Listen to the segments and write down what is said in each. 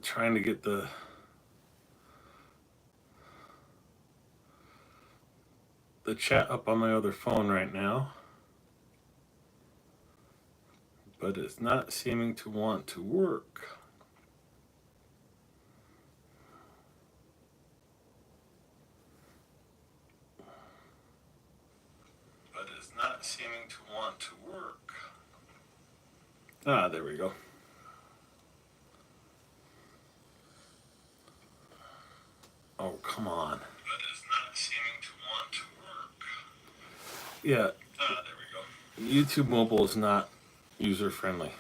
trying to get the chat up on my other phone right now, but it's not seeming to want to work. Ah, there we go. Oh, come on. But it's not seeming to want to work. Yeah. Ah, there we go. YouTube mobile is not user friendly.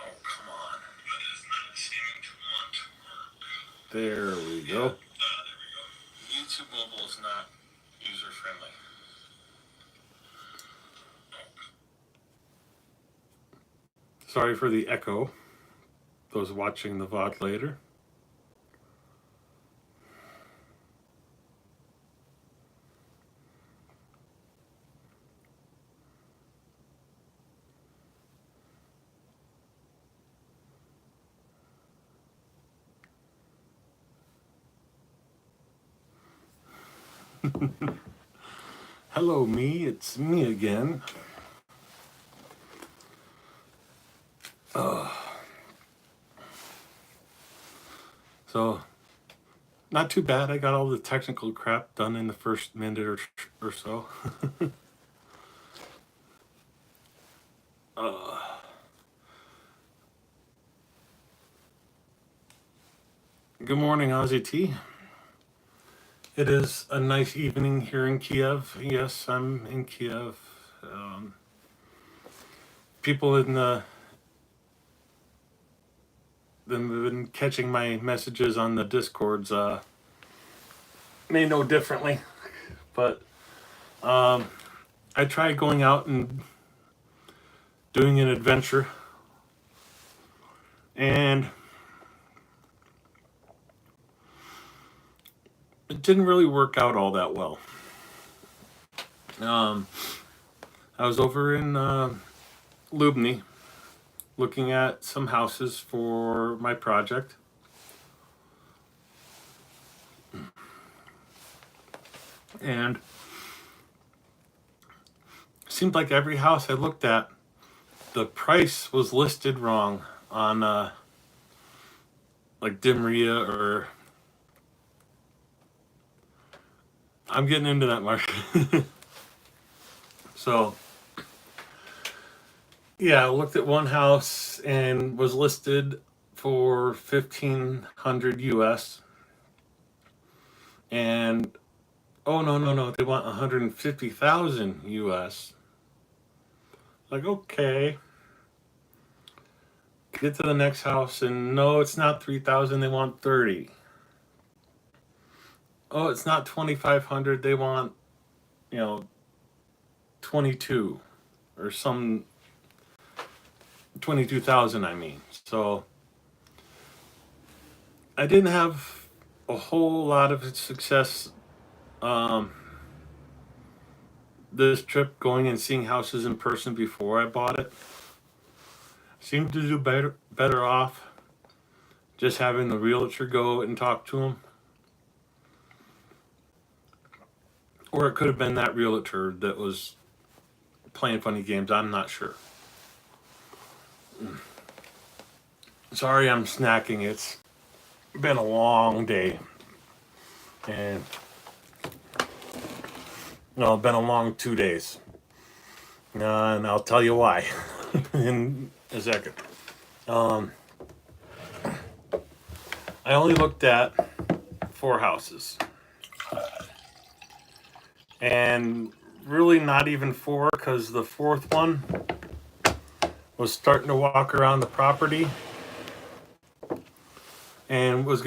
Oh, come on. But it's not seeming to want to work. There we go. Ah, there we go. YouTube mobile is not user friendly. Sorry for the echo. Those watching the VOD later. Hello, me. It's me again. So, not too bad. I got all the technical crap done in the first minute or so. Good morning, Ozzy T. It is a nice evening here in Kiev. Yes, I'm in Kiev. People in the been catching my messages on the Discords may know differently, but I tried going out and doing an adventure, and it didn't really work out all that well. I was over in Lubny looking at some houses for my project. And it seemed like every house I looked at, the price was listed wrong on like Dimria, or I'm getting into that market. So yeah, I looked at one house and was listed for 1,500 US, and oh no, they want 150,000 US. Like, okay. Get to the next house and no, it's not 3,000, they want 30. Oh, it's not 2,500, they want, 22 or some 22,000, I mean. So I didn't have a whole lot of success this trip going and seeing houses in person before I bought it. Seemed to do better off just having the realtor go and talk to him. Or it could have been that realtor that was playing funny games. I'm not sure. Sorry, I'm snacking. It's been a long day. And it's been a long 2 days. And I'll tell you why in a second. I only looked at 4 houses. And really not even 4, because the 4th one was starting to walk around the property and was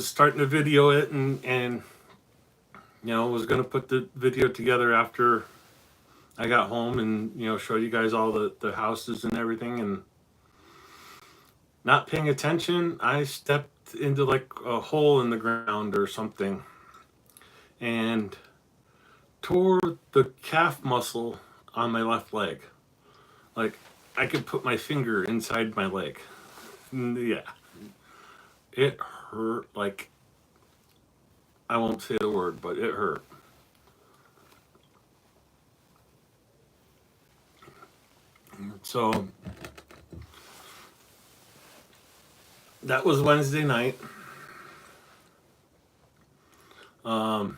starting to video it, and was gonna put the video together after I got home and show you guys all the houses and everything. And not paying attention, I stepped into like a hole in the ground or something and tore the calf muscle on my left leg. Like, I could put my finger inside my leg. Yeah, it hurt. Like, I won't say the word, but it hurt. So that was Wednesday night. Um,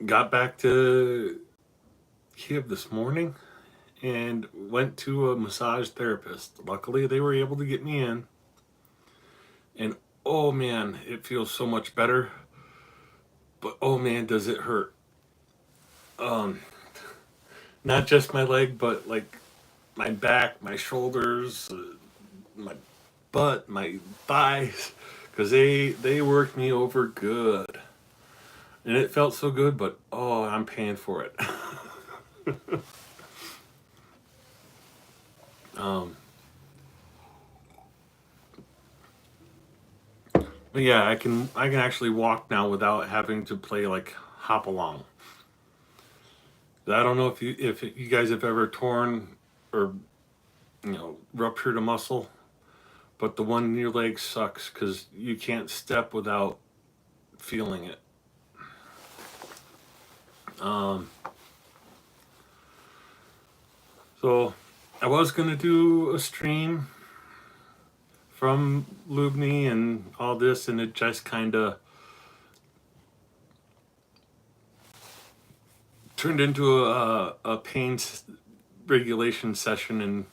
got back to Kiev this morning and went to a massage therapist. Luckily, they were able to get me in. And oh man, it feels so much better. But oh man, does it hurt. Um, Not just my leg, but like my back, my shoulders, my butt, my thighs, because they worked me over good, and it felt so good. But oh, I'm paying for it. um, but yeah, I can actually walk now without having to play like hop along. I don't know if you guys have ever torn or ruptured a muscle, but the one in your leg sucks because you can't step without feeling it. Um, so I was gonna do a stream from Lubni and all this, and it just kind of turned into a pain regulation session, and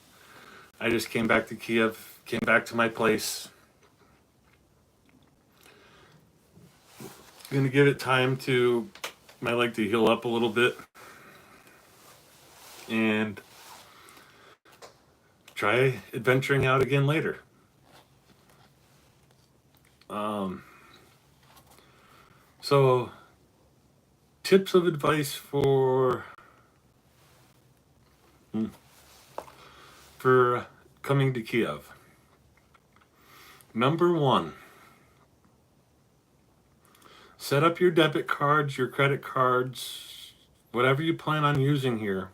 I just came back to Kiev, came back to my place. Gonna give it time to my leg to heal up a little bit, and try adventuring out again later. Um, so, tips of advice for coming to Kiev. Number one, set up your debit cards, your credit cards, whatever you plan on using here.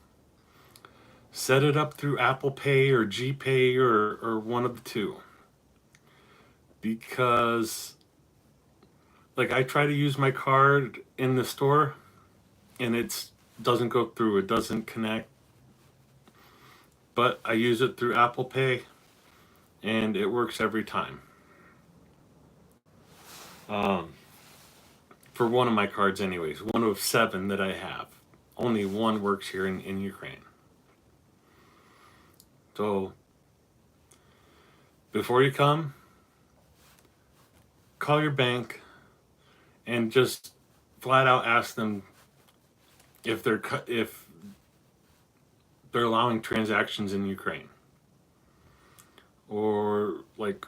Set it up through Apple Pay or GPay or one of the two. Because, like, I try to use my card in the store and it doesn't go through, it doesn't connect. But I use it through Apple Pay and it works every time. For one of my cards, anyways, one of 7 that I have. Only one works here in Ukraine. So, before you come, call your bank and just flat out ask them if they're allowing transactions in Ukraine, or like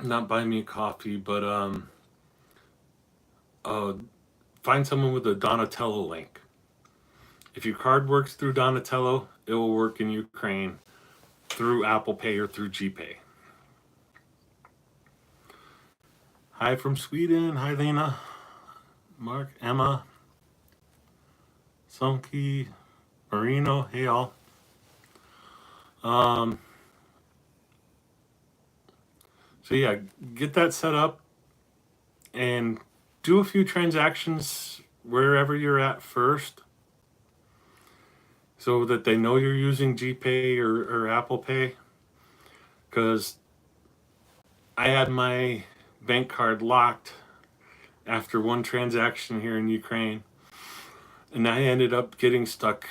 not buy me coffee, but find someone with a Donatello link. If your card works through Donatello, it will work in Ukraine through Apple Pay or through GPay. Hi from Sweden. Hi Lena, Mark, Emma, Sunky, Marino. Hey all. So yeah, get that set up and do a few transactions wherever you're at first, so that they know you're using GPay or Apple Pay. Because I had my bank card locked after one transaction here in Ukraine, and I ended up getting stuck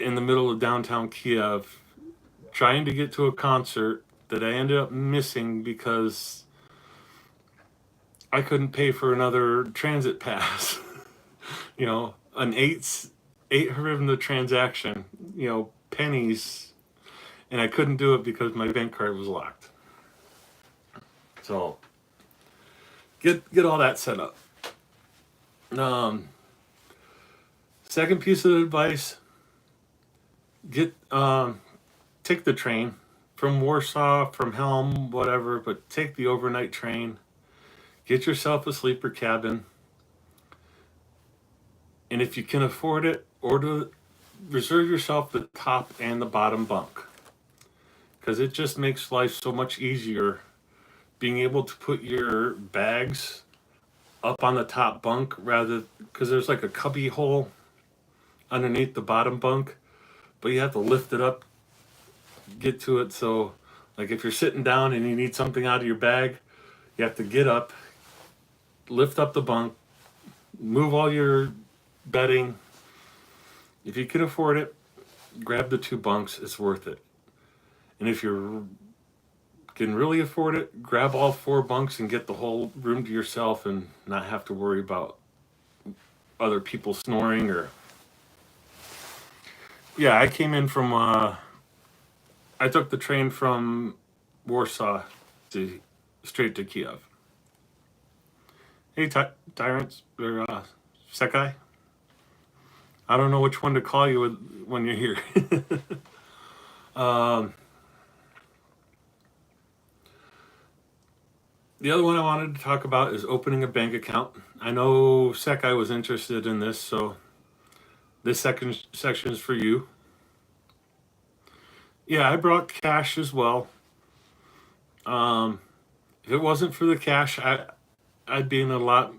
in the middle of downtown Kiev trying to get to a concert that I ended up missing because I couldn't pay for another transit pass. An eight hryvnia transaction, pennies, and I couldn't do it because my bank card was locked. So get all that set up. Second piece of advice: take the train from Warsaw, from Helm, whatever, but take the overnight train. Get yourself a sleeper cabin, and if you can afford it, reserve yourself the top and the bottom bunk. because it just makes life so much easier being able to put your bags up on the top bunk rather because there's like a cubby hole underneath the bottom bunk, but you have to lift it up, get to it. So like if you're sitting down and you need something out of your bag, you have to get up, lift up the bunk, move all your bedding. If you can afford it, grab the 2 bunks. It's worth it. And if you can really afford it, grab all 4 bunks and get the whole room to yourself and not have to worry about other people snoring or... Yeah, I came in from... I took the train from Warsaw to straight to Kiev. Hey, Tyrants, or Sekai. I don't know which one to call you when you're here. The other one I wanted to talk about is opening a bank account. I know Sekai was interested in this, so this second section is for you. Yeah, I brought cash as well. If it wasn't for the cash, I'd be in a lot...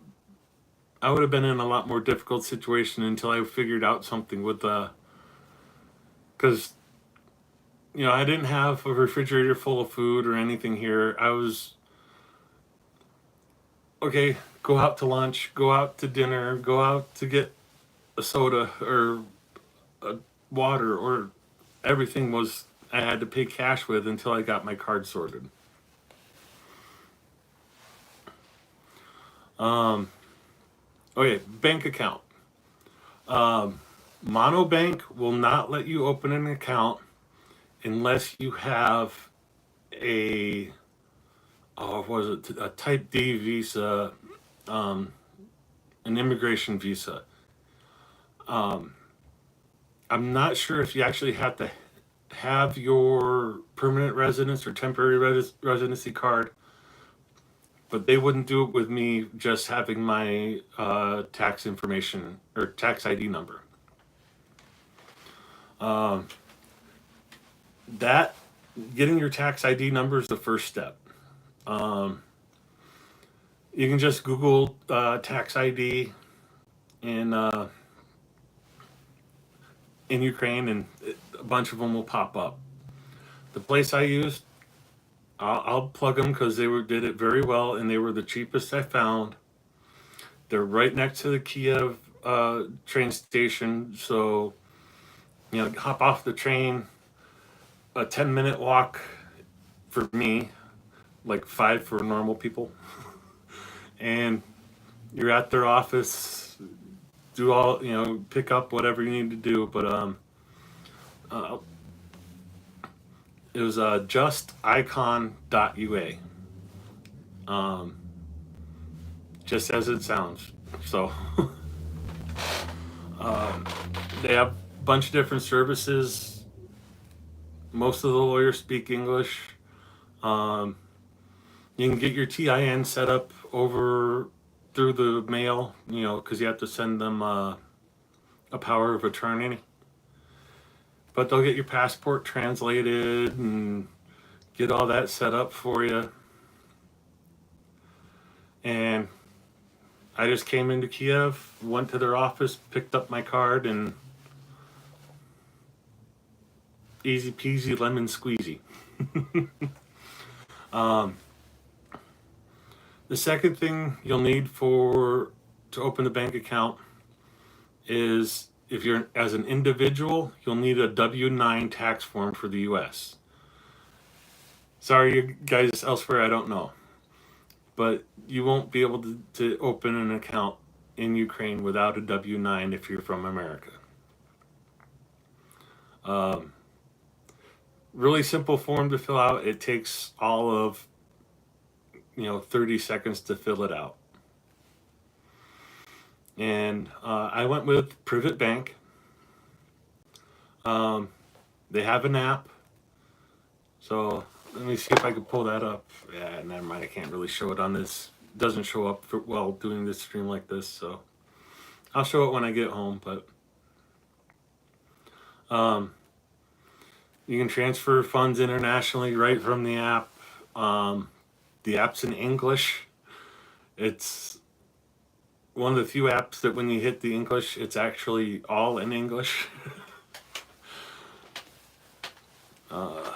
I would have been in a lot more difficult situation until I figured out something with because I didn't have a refrigerator full of food or anything here. I was okay, go out to lunch, go out to dinner, go out to get a soda or a water, or everything was I had to pay cash with until I got my card sorted. Okay, bank account. Monobank will not let you open an account unless you have a type D visa, an immigration visa. I'm not sure if you actually have to have your permanent residence or temporary residency card, but they wouldn't do it with me just having my tax information or tax ID number. That getting your tax ID number is the first step. You can just Google tax ID in Ukraine, and a bunch of them will pop up. The place I used, I'll plug them because they did it very well, and they were the cheapest I found. They're right next to the Kiev train station, so hop off the train. A 10-minute walk for me, like 5 for normal people, and you're at their office. Do all pick up whatever you need to do, but it was justicon.ua, just as it sounds. So they have a bunch of different services. Most of the lawyers speak English. You can get your TIN set up over through the mail, because you have to send them a power of attorney. But they'll get your passport translated and get all that set up for you. And I just came into Kiev, went to their office, picked up my card, and easy peasy lemon squeezy. The second thing you'll need to open a bank account is, if you're as an individual, you'll need a W-9 tax form for the U.S. Sorry, you guys elsewhere, I don't know. But you won't be able to open an account in Ukraine without a W-9 if you're from America. Really simple form to fill out. It takes all of 30 seconds to fill it out. And I went with Privet Bank. They have an app. So let me see if I can pull that up. Yeah, never mind. I can't really show it on this. It doesn't show up well doing this stream like this. So I'll show it when I get home. But You can transfer funds internationally right from the app. The app's in English. It's one of the few apps that when you hit the English, it's actually all in English. uh,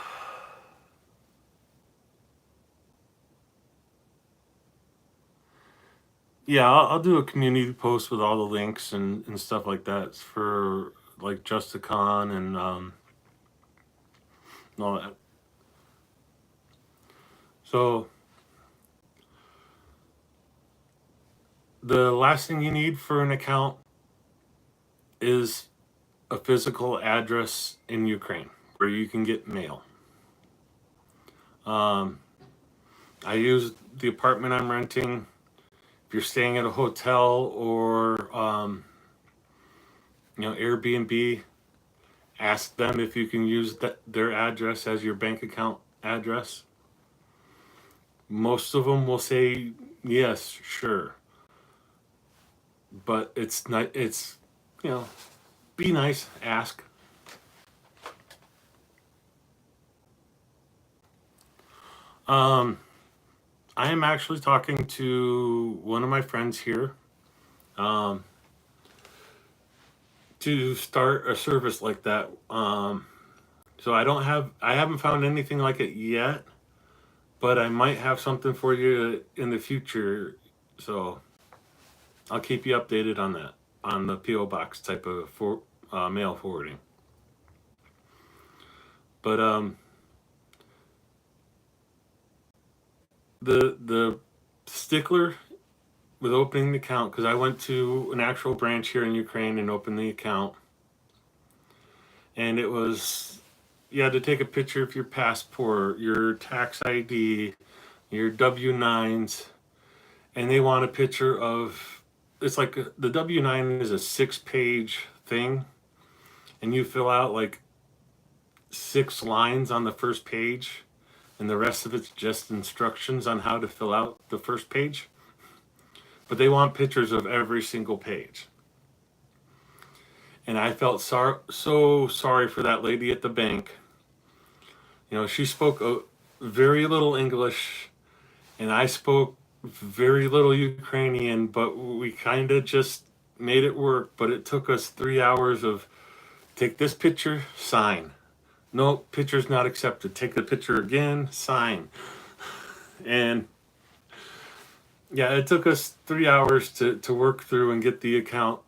yeah, I'll do a community post with all the links and stuff like that for like Justicon and all that. So the last thing you need for an account is a physical address in Ukraine where you can get mail. I use the apartment I'm renting. If you're staying at a hotel or Airbnb, ask them if you can use their address as your bank account address. Most of them will say yes, sure, but it's not. It's be nice, ask. I am actually talking to one of my friends here um, to start a service like that. So I haven't found anything like it yet, but I might have something for you in the future. So I'll keep you updated on that, on the PO box type of mail forwarding. But the stickler with opening the account, because I went to an actual branch here in Ukraine and opened the account, and it was, you had to take a picture of your passport, your tax ID, your W-9s, and they want a picture of, it's like the W-9 is a 6-page thing, and you fill out like 6 lines on the first page, and the rest of it's just instructions on how to fill out the first page. But they want pictures of every single page. And I felt so sorry for that lady at the bank. She spoke very little English, and I spoke very little Ukrainian, but we kind of just made it work. But it took us 3 hours of take this picture, sign. No, picture's not accepted. Take the picture again, sign. And yeah, it took us 3 hours to work through and get the account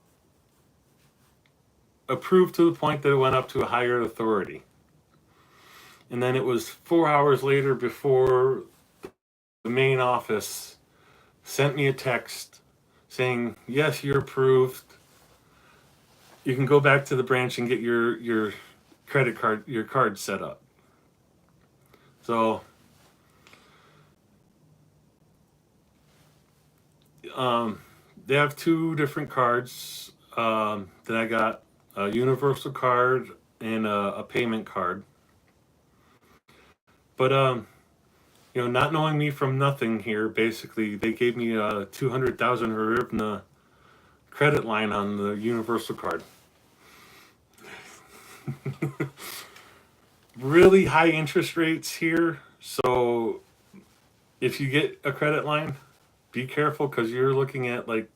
approved to the point that it went up to a higher authority. And then it was 4 hours later before the main office sent me a text saying, yes, you're approved. You can go back to the branch and get your credit card, your card set up. So they have 2 different cards that I got, a universal card and a payment card. But not knowing me from nothing here, basically they gave me a 200,000 hryvnia credit line on the universal card. Really high interest rates here, so if you get a credit line, be careful, because you're looking at like,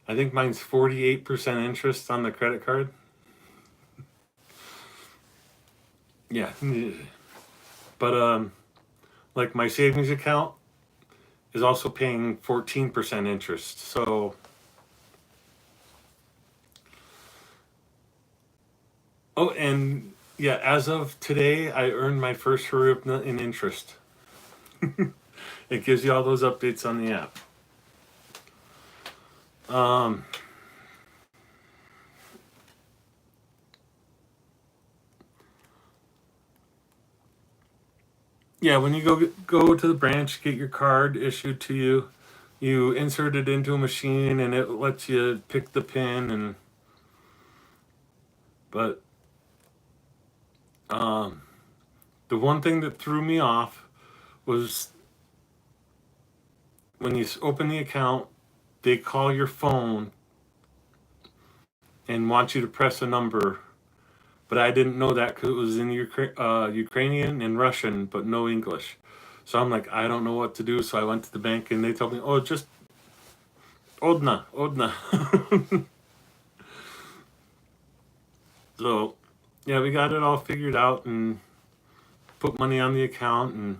I think mine's 48% interest on the credit card. Yeah. But like my savings account is also paying 14% interest. So and yeah, as of today, I earned my first hryvnia in interest. It gives you all those updates on the app. Yeah, when you go to the branch, get your card issued to you, you insert it into a machine, and it lets you pick the pin. But the one thing that threw me off was when you open the account, they call your phone and want you to press a number but I didn't know that because it was in Ukrainian and Russian, but no English. So I'm like, I don't know what to do. So I went to the bank and they told me, oh, just odna, odna. So yeah, we got it all figured out and put money on the account, and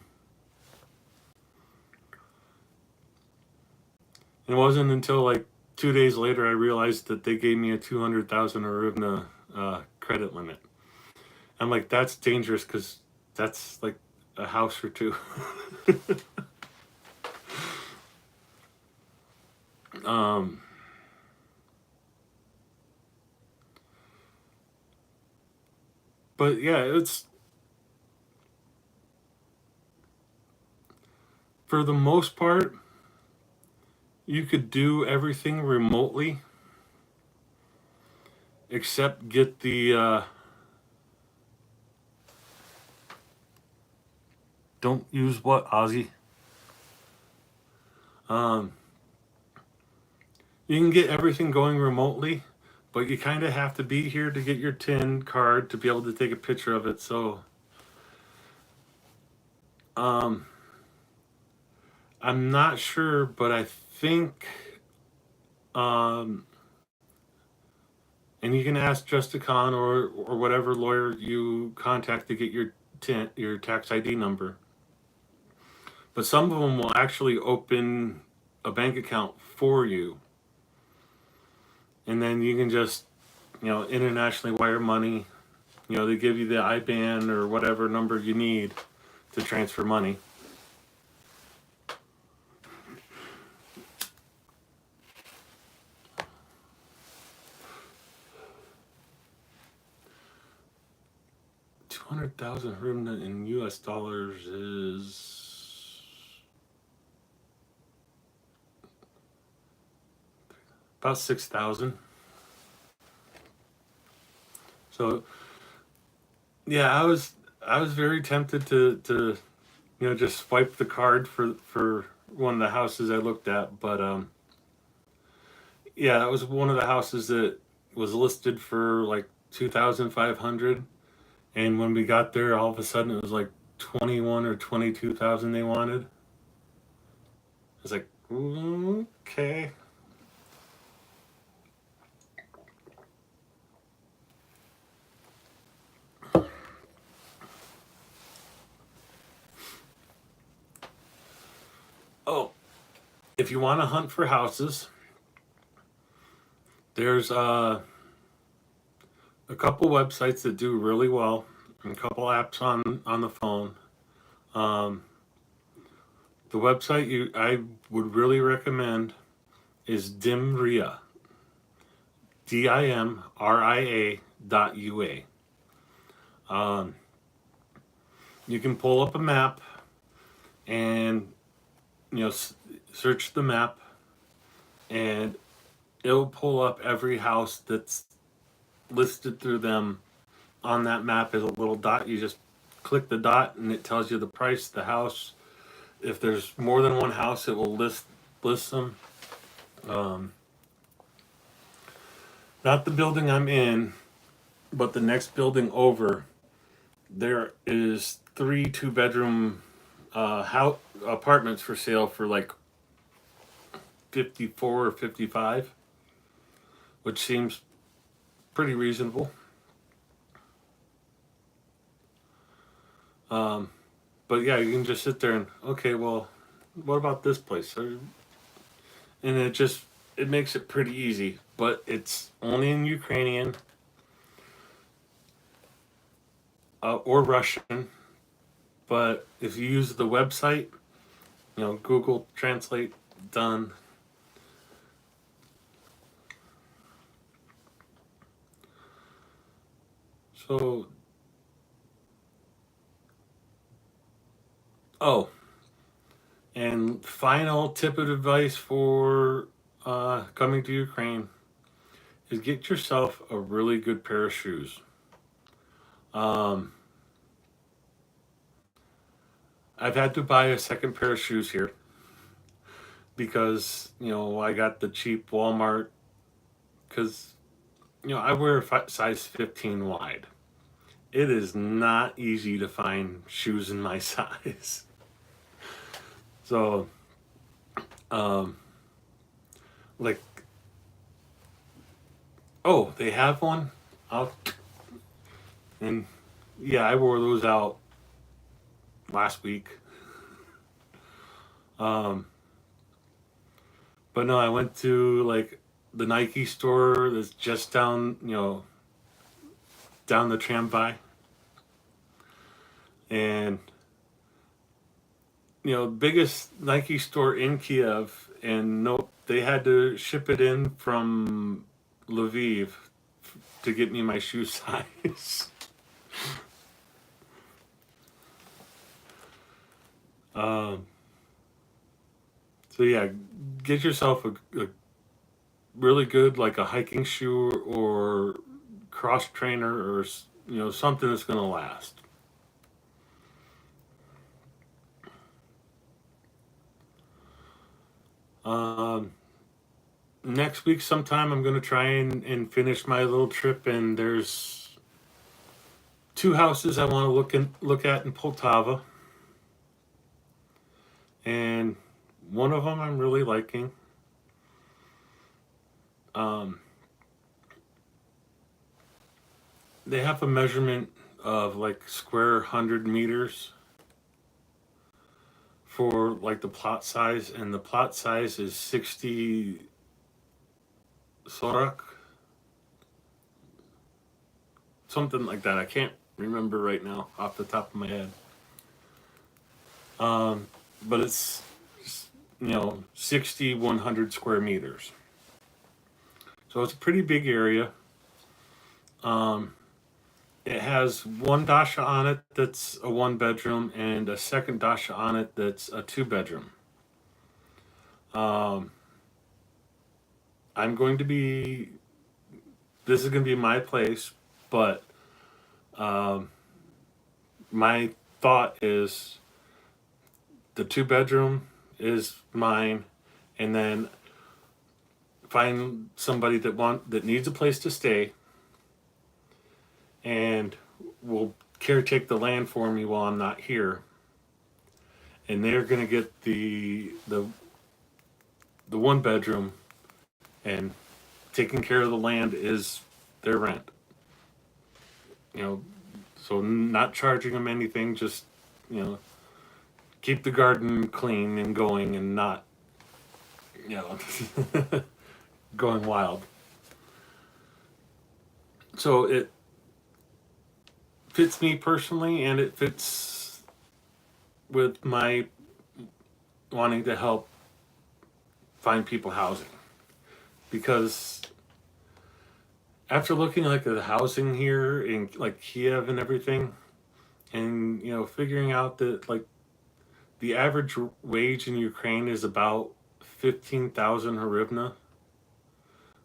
it wasn't until like 2 days later I realized that they gave me a 200,000 hryvnia credit limit. I'm like, that's dangerous because that's like a house or two. um, but yeah, it's for the most part, you could do everything remotely except get the don't use what, Ozzy? Um, you can get everything going remotely, but you kind of have to be here to get your TIN card to be able to take a picture of it. So I'm not sure, but I think and you can ask Justicon or whatever lawyer you contact to get your tax ID number. But some of them will actually open a bank account for you, and then you can just internationally wire money. They give you the IBAN or whatever number you need to transfer money. $200,000 hryvnia in US dollars is about 6,000. So yeah, I was very tempted to just swipe the card for one of the houses I looked at, but yeah, that was one of the houses that was listed for like 2,500, and when we got there, all of a sudden it was like 21 or 22,000 they wanted. It's like, okay. Oh, if you want to hunt for houses, there's a couple websites that do really well, and a couple apps on the phone. Um, the website I would really recommend is Dimria, DIMRIA.ua. You can pull up a map and search the map, and it'll pull up every house that's listed through them on that map as a little dot. You just click the dot and it tells you the price, the house. If there's more than one house, it will list them. Not the building I'm in, but the next building over, there is 3 2-bedroom apartments for sale for like 54 or 55, which seems pretty reasonable. But yeah, you can just sit there and, okay, well, what about this place? And it makes it pretty easy, but it's only in Ukrainian or Russian. But if you use the website, Google Translate, done. So, oh, and final tip of advice for coming to Ukraine is get yourself a really good pair of shoes. I've had to buy a second pair of shoes here because I got the cheap Walmart, because I wear a size 15 wide. it is not easy to find shoes in my size. So, um, like, oh, they have one out, and yeah, I wore those out last week. Um, but no, I went to like the Nike store that's just down, down the tramway, and biggest Nike store in Kiev, and nope, they had to ship it in from Lviv to get me my shoe size. um, so yeah, get yourself a really good like a hiking shoe or cross trainer or something that's gonna last. Um, Next week sometime I'm gonna try and finish my little trip, and there's two houses I want to look at in Poltava, and one of them I'm really liking. Um, they have a measurement of like square 100 meters for like the plot size, and the plot size is 60 sorak, something like that. I can't remember right now off the top of my head. But it's 60 100 square meters, so it's a pretty big area. um, it has one dasha on it that's a one bedroom, and a second dasha on it that's a two bedroom. um, I'm going to be this is going to be my place, but um, my thought is the two bedroom is mine, and then find somebody that needs a place to stay and will caretake the land for me while I'm not here, and they're gonna get the one bedroom, and taking care of the land is their rent. You know, so not charging them anything, just you know keep the garden clean and going, and not you know going wild. So it fits me personally, and it fits with my wanting to help find people housing, because after looking like at the housing here in like Kiev and everything, and figuring out that like the average wage in Ukraine is about 15,000 hryvnia,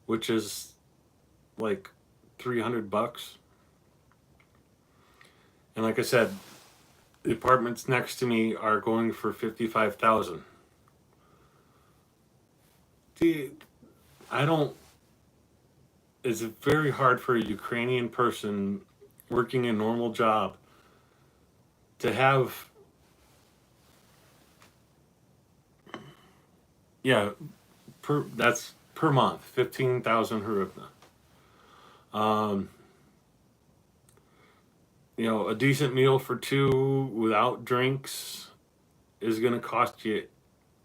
which is like $300. And like I said, the apartments next to me are going for 55,000. I don't. It's very hard for a Ukrainian person working a normal job to have, yeah, that's per month, 15,000 hryvnia. Um, a decent meal for two without drinks is going to cost you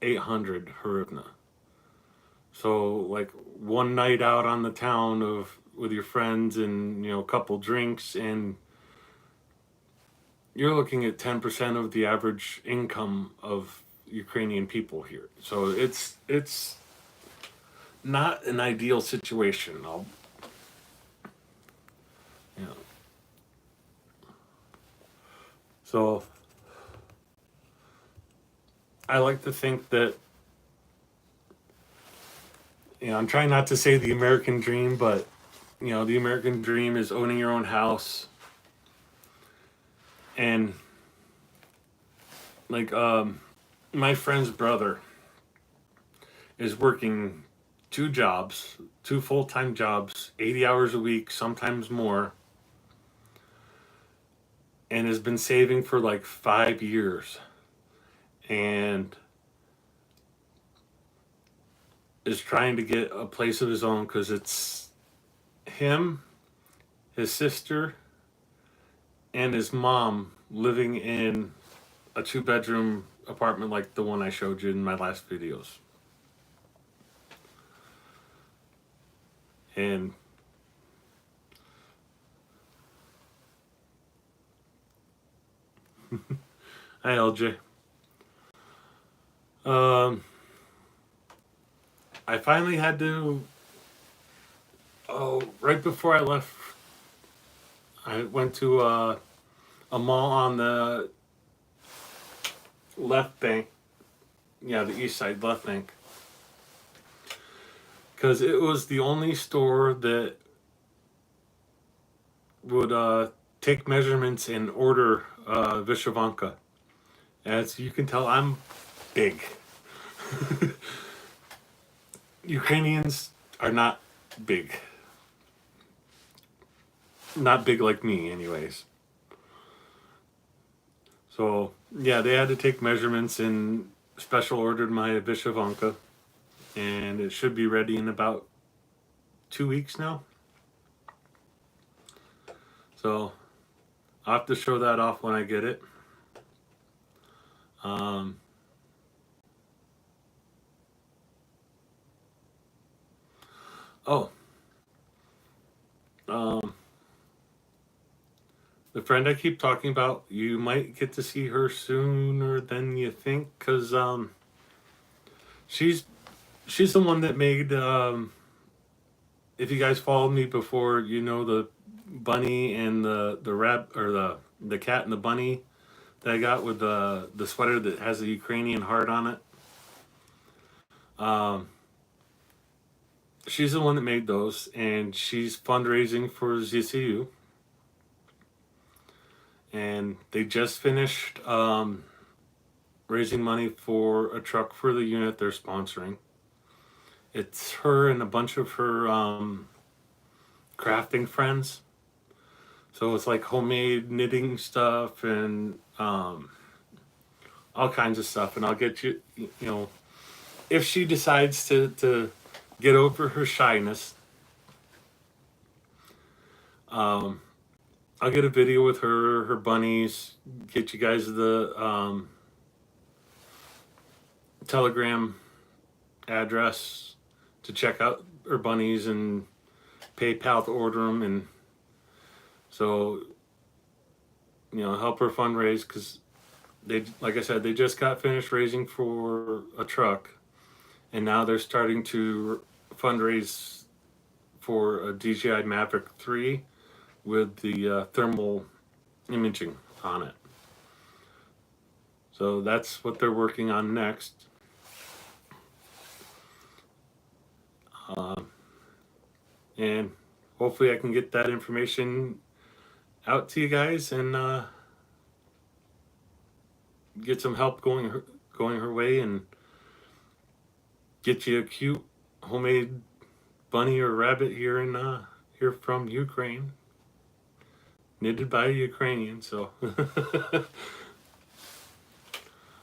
800 hryvnia. So like one night out on the town of with your friends, and a couple drinks, and you're looking at 10% of the average income of Ukrainian people here. So it's not an ideal situation. You know. So I like to think that I'm trying not to say the American dream, but the American dream is owning your own house, and like my friend's brother is working two jobs, two full-time jobs, 80 hours a week, sometimes more, and has been saving for like 5 years, and is trying to get a place of his own because it's him, his sister, and his mom living in a 2-bedroom apartment like the one I showed you in my last videos. And hi, LJ. I finally had to. Oh, right before I left, I went to a mall on the left bank. Yeah, the east side, left bank. Because it was the only store that would take measurements and order Vyshyvanka. As you can tell, I'm big. Ukrainians are not big. Not big like me, anyways. So, yeah, they had to take measurements and special ordered my Vyshyvanka. And it should be ready in about 2 weeks now. So, I'll have to show that off when I get it. Oh, the friend I keep talking about, you might get to see her sooner than you think, because she's the one that made, if you guys followed me before, you know, the bunny and the rat, or the cat and the bunny that I got with the sweater that has a Ukrainian heart on it. She's the one that made those, and she's fundraising for ZCU. And they just finished raising money for a truck for the unit they're sponsoring. It's her and a bunch of her crafting friends. So it's like homemade knitting stuff and all kinds of stuff. And I'll get you, you know, if she decides to get over her shyness, I'll get a video with her bunnies, get you guys the Telegram address to check out her bunnies and PayPal to order them. And so, you know, help her fundraise, because they, like I said, they just got finished raising for a truck, and now they're starting to fundraise for a DJI Mavic 3 with the thermal imaging on it. So that's what they're working on next. And hopefully I can get that information out to you guys and get some help going her way, and get you a cute homemade bunny or rabbit here from Ukraine, knitted by a Ukrainian. So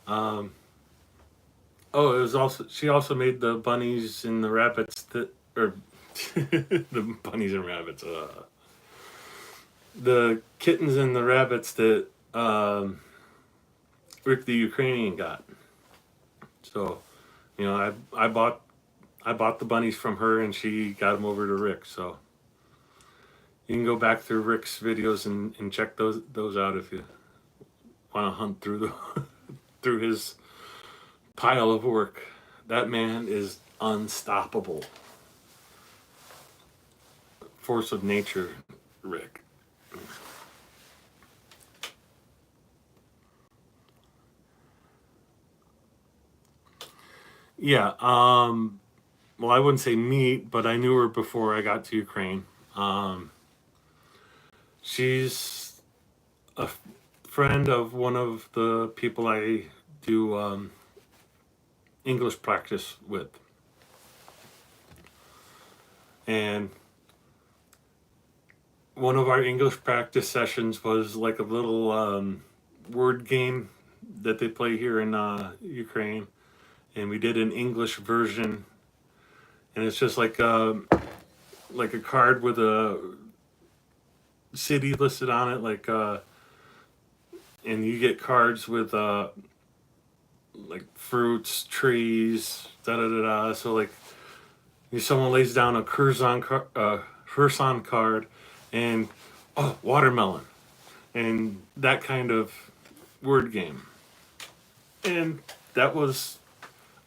oh, it was also, she also made the bunnies and the rabbits that, or the bunnies and rabbits, the kittens and the rabbits that Rick the Ukrainian got. So, you know, I bought the bunnies from her, and she got them over to Rick. So you can go back through Rick's videos and check those out if you want to hunt through through his pile of work. That man is unstoppable. Force of nature, Rick. Yeah, well, I wouldn't say meet, but I knew her before I got to Ukraine. She's a friend of one of the people I do English practice with. And one of our English practice sessions was like a little word game that they play here in Ukraine, and we did an English version, and it's just like a card with a city listed on it, like and you get cards with like fruits, trees, da da da da. So like, if someone lays down a Kherson card, and oh, watermelon, and that kind of word game. And that was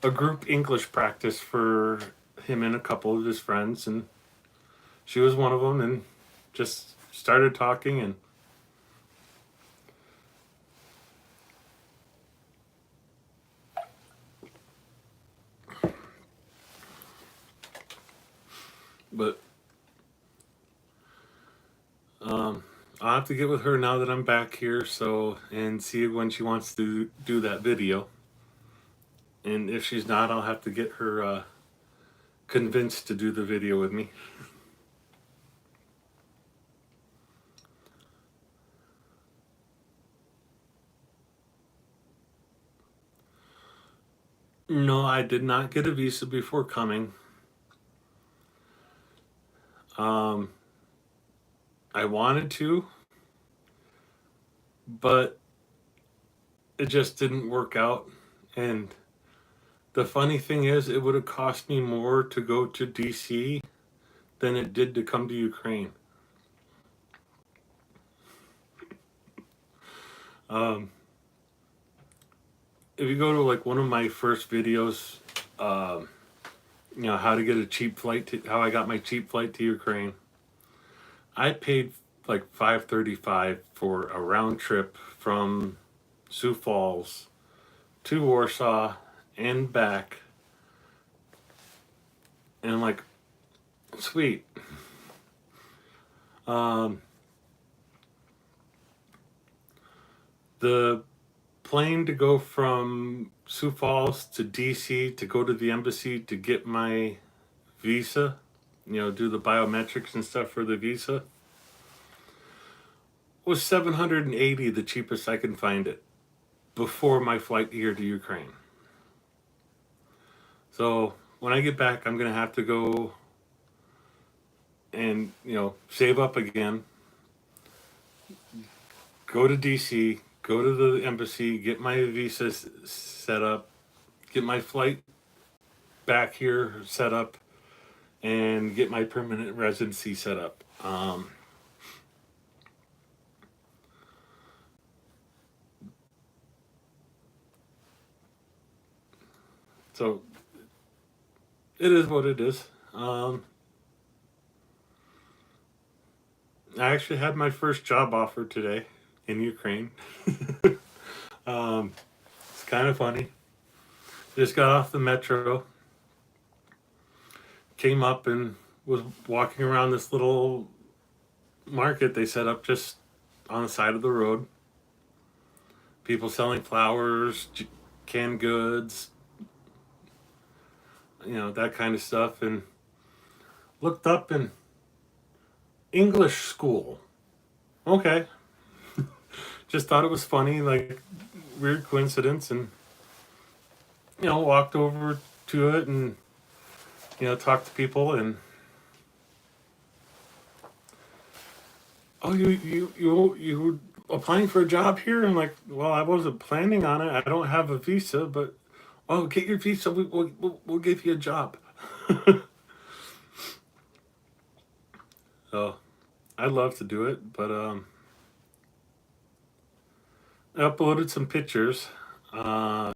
a group English practice for him and a couple of his friends, and she was one of them, and just started talking, and but I'll have to get with her now that I'm back here, so, and see when she wants to do that video. And if she's not, I'll have to get her convinced to do the video with me. No, I did not get a visa before coming. I wanted to, but it just didn't work out. And the funny thing is, it would have cost me more to go to DC than it did to come to Ukraine. If you go to like one of my first videos, how to get a cheap flight, how I got my cheap flight to Ukraine, I paid like $535 for a round trip from Sioux Falls to Warsaw and back. And I'm like, sweet. The plane to go from Sioux Falls to DC to go to the embassy to get my visa, do the biometrics and stuff for the visa, was $780, the cheapest I can find it, before my flight here to Ukraine. So when I get back, I'm going to have to go and, save up again, go to DC, go to the embassy, get my visa set up, get my flight back here set up, and get my permanent residency set up. So it is what it is. I actually had my first job offer today in Ukraine. It's kind of funny. Just got off the metro, came up and was walking around this little market they set up just on the side of the road. People selling flowers, canned goods, that kind of stuff. And looked up, and English school. Okay. Just thought it was funny, like weird coincidence, and walked over to it and talked to people, and oh, you were applying for a job here? I'm like, well, I wasn't planning on it. I don't have a visa, but oh, get your visa. We'll give you a job. So I'd love to do it, but I uploaded some pictures to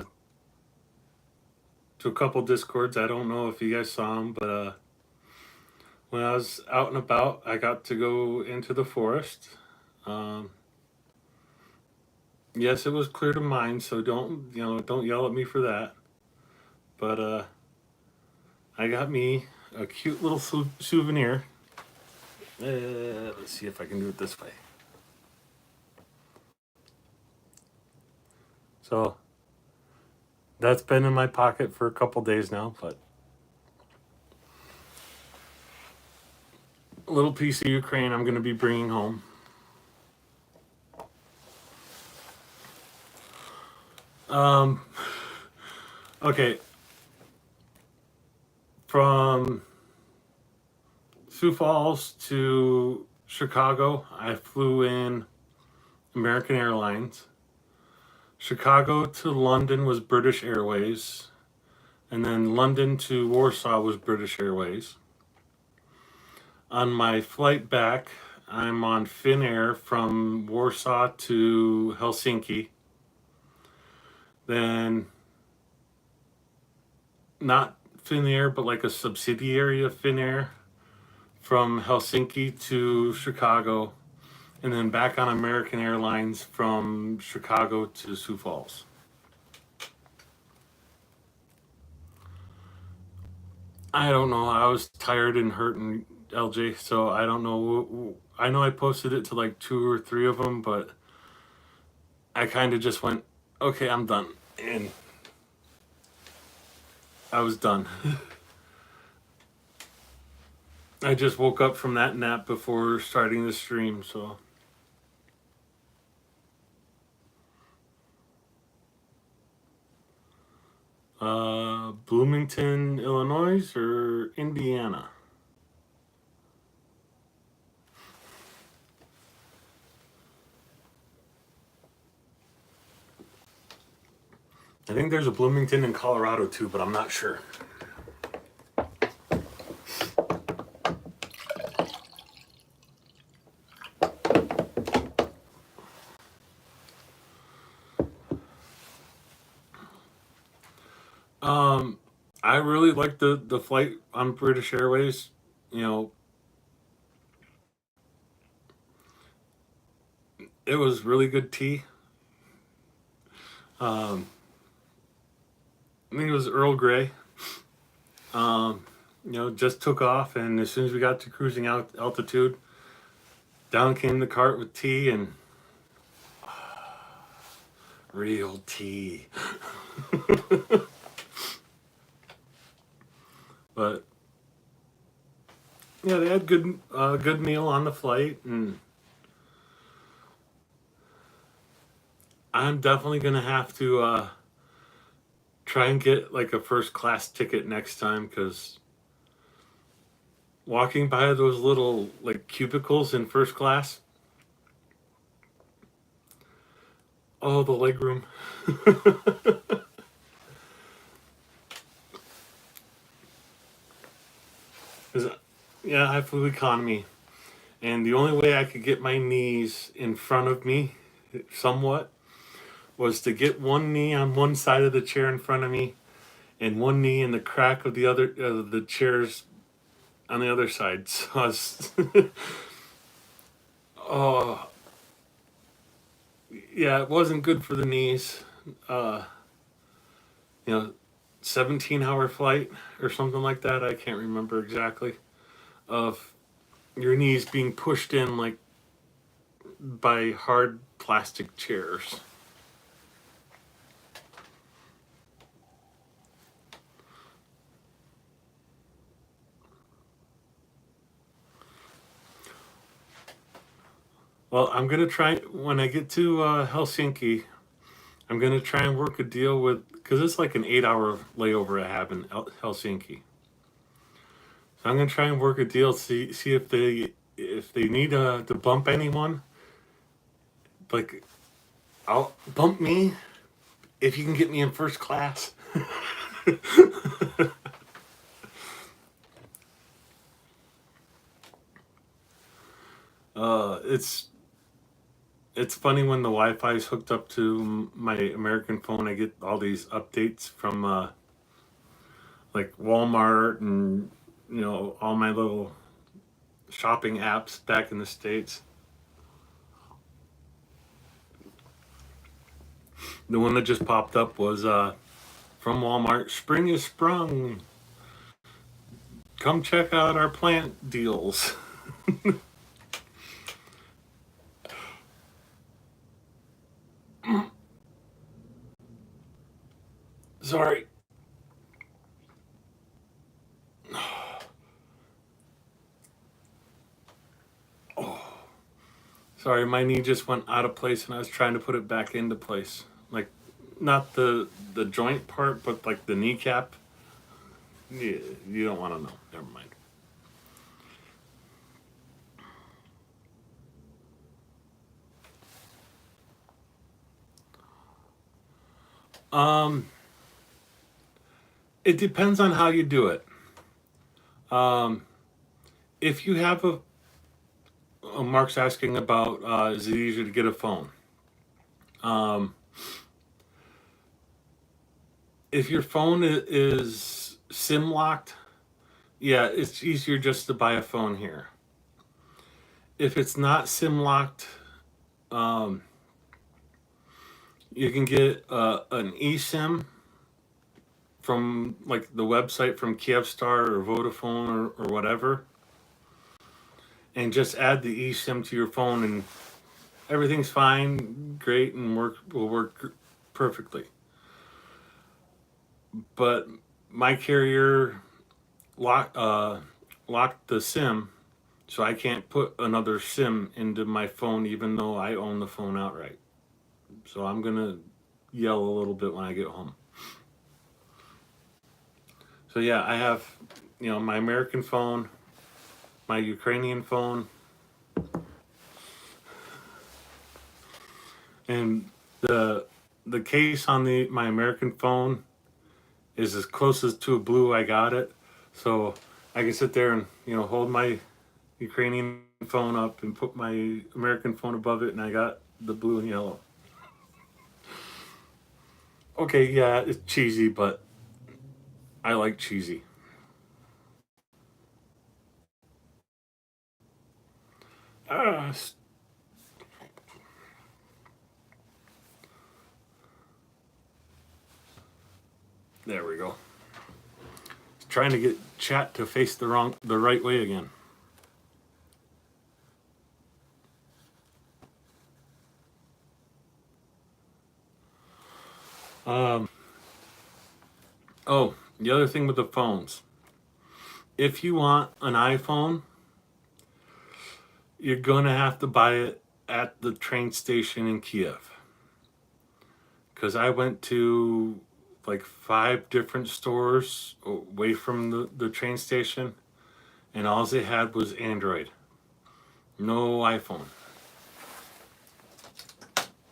a couple Discords. I don't know if you guys saw them, but when I was out and about, I got to go into the forest. Yes, it was clear to mine, so don't yell at me for that. But I got me a cute little souvenir. Let's see if I can do it this way. So that's been in my pocket for a couple days now, but little piece of Ukraine I'm going to be bringing home. Okay. From Sioux Falls to Chicago, I flew in American Airlines. Chicago to London was British Airways. And then London to Warsaw was British Airways. On my flight back, I'm on Finnair from Warsaw to Helsinki. Then, not Finnair, but like a subsidiary of Finnair from Helsinki to Chicago. And then back on American Airlines from Chicago to Sioux Falls. I don't know. I was tired and hurting, LJ, so I don't know. I know I posted it to like 2 or 3 of them, but I kind of just went, okay, I'm done. And I was done. I just woke up from that nap before starting the stream, so. Bloomington, Illinois, or Indiana? I think there's a Bloomington in Colorado too, but I'm not sure. I really liked the flight on British Airways. You know, it was really good tea. I think it was Earl Grey. Just took off, and as soon as we got to cruising altitude, down came the cart with tea and real tea. But yeah, they had good meal on the flight, and I'm definitely gonna have to try and get like a first class ticket next time, because walking by those little like cubicles in first class, oh, the leg room. Yeah, I flew economy, and the only way I could get my knees in front of me, somewhat, was to get one knee on one side of the chair in front of me, and one knee in the crack of the chairs on the other side. So I was, oh, yeah, it wasn't good for the knees. Uh, you know, 17-hour flight or something like that. I can't remember exactly. Of your knees being pushed in like by hard plastic chairs. Well, I'm gonna try when I get to Helsinki. I'm gonna try and work a deal with, because it's like an 8-hour layover I have in Helsinki. So I'm gonna try and work a deal, see if they need to bump anyone. Like, I'll bump me if you can get me in first class. It's funny when the Wi-Fi is hooked up to my American phone. I get all these updates from like Walmart and all my little shopping apps back in the States. The one that just popped up was from Walmart. Spring is sprung. Come check out our plant deals. Sorry. Sorry, my knee just went out of place and I was trying to put it back into place. Like, not the joint part, but like the kneecap. Yeah, you don't want to know. Never mind. Um, it depends on how you do it. Um, if you have Mark's asking about, is it easier to get a phone? Um, if your phone is SIM locked, yeah, it's easier just to buy a phone here. If it's not SIM locked, um, you can get an eSIM from like the website from Kyivstar or Vodafone or whatever, and just add the eSIM to your phone, and everything's fine, great, and will work perfectly. But my carrier locked the SIM, so I can't put another SIM into my phone, even though I own the phone outright. So I'm gonna yell a little bit when I get home. So yeah, I have, my American phone, my Ukrainian phone, and the case on my American phone is as close as to a blue I got it. So I can sit there and hold my Ukrainian phone up and put my American phone above it, and I got the blue and yellow. Okay, yeah, it's cheesy, but I like cheesy. Ah, there we go. Trying to get chat to face the right way again. Um, oh, the other thing with the phones. If you want an iPhone, you're going to have to buy it at the train station in Kiev. Because I went to like 5 different stores away from the train station, and all they had was Android. No iPhone.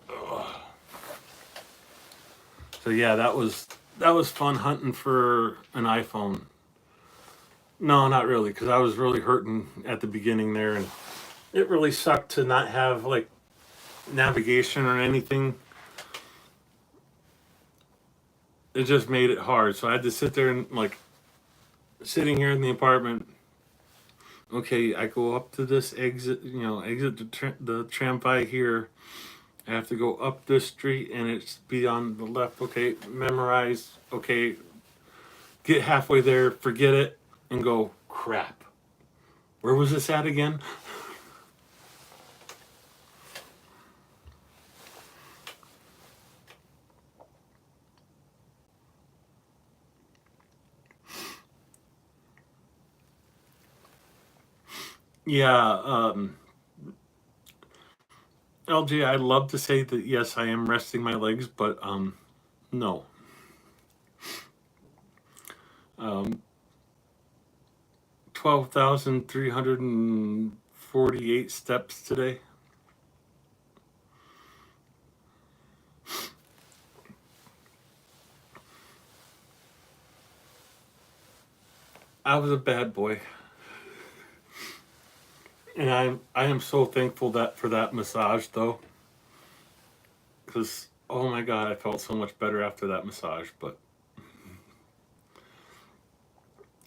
Ugh. So yeah, that was fun hunting for an iPhone. No, not really, because I was really hurting at the beginning there, and it really sucked to not have like navigation or anything. It just made it hard. So I had to sit there and like sitting here in the apartment. Okay, I go up to this exit, exit the tramway here. I have to go up this street and it's be on the left. Okay, memorize. Okay, get halfway there, forget it, and go, crap. Where was this at again? Yeah, LJ, I'd love to say that yes, I am resting my legs, but no. Um, 12,348 steps today. I was a bad boy. And I am so thankful that for that massage though, because oh my god, I felt so much better after that massage. But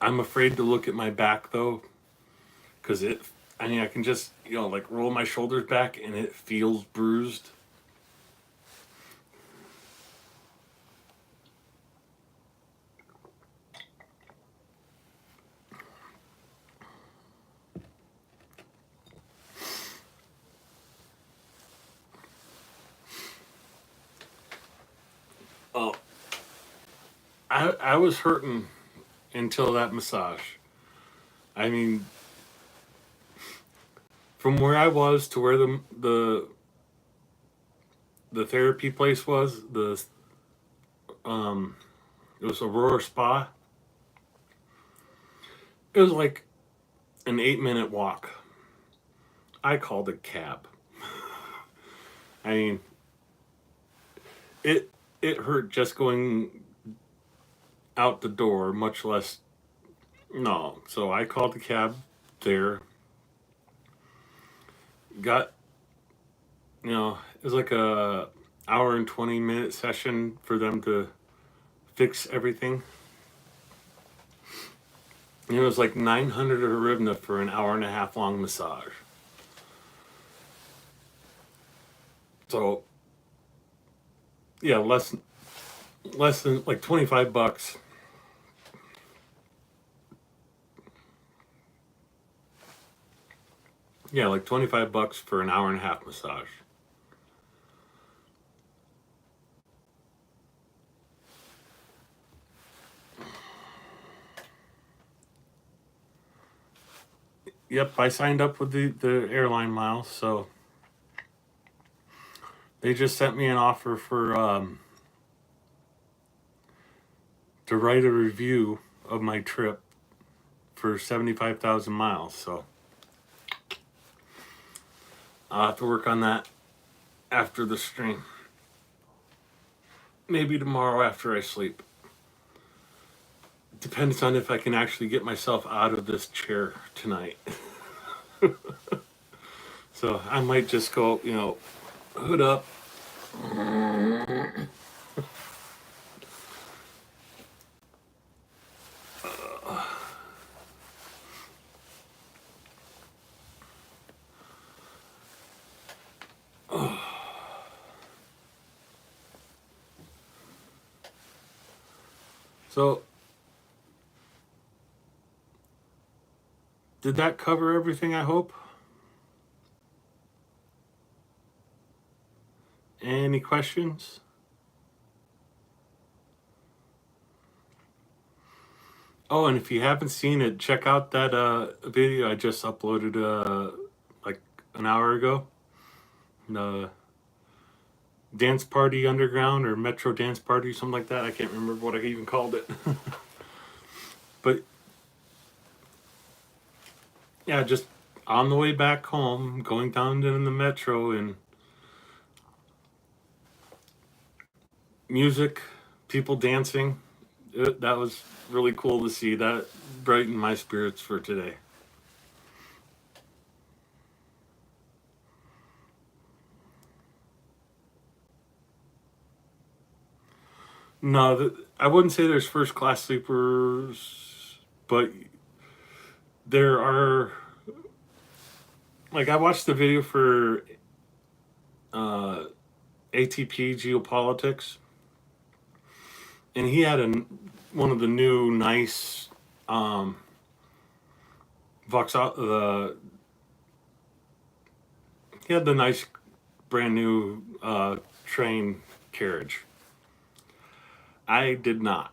I'm afraid to look at my back though, because I can just like roll my shoulders back and it feels bruised. Oh, I was hurting until that massage. I mean, from where I was to where the therapy place was, um it was Aurora Spa. It was like an 8-minute walk. I called a cab. I mean, it it hurt just going out the door, much less no. So I called the cab there. Got it was like a hour and 20-minute session for them to fix everything. And it was like 900 hryvnia for an hour and a half long massage. So yeah, less than like $25. Yeah, like $25 for an hour and a half massage. Yep, I signed up with the airline miles, so they just sent me an offer for to write a review of my trip for 75,000 miles. So I'll have to work on that after the stream. Maybe tomorrow after I sleep. Depends on if I can actually get myself out of this chair tonight. So I might just go, hood up. So did that cover everything, I hope? Any questions? Oh, and if you haven't seen it, check out that video I just uploaded like an hour ago. The Dance Party Underground or Metro Dance Party, something like that. I can't remember what I even called it. But yeah, just on the way back home, going down in the metro, and music, people dancing. That was really cool to see. That brightened my spirits for today. No, I wouldn't say there's first class sleepers, but there are. Like, I watched the video for ATP Geopolitics, and he had one of the new nice Vauxhall. He had the nice brand new train carriage. I did not.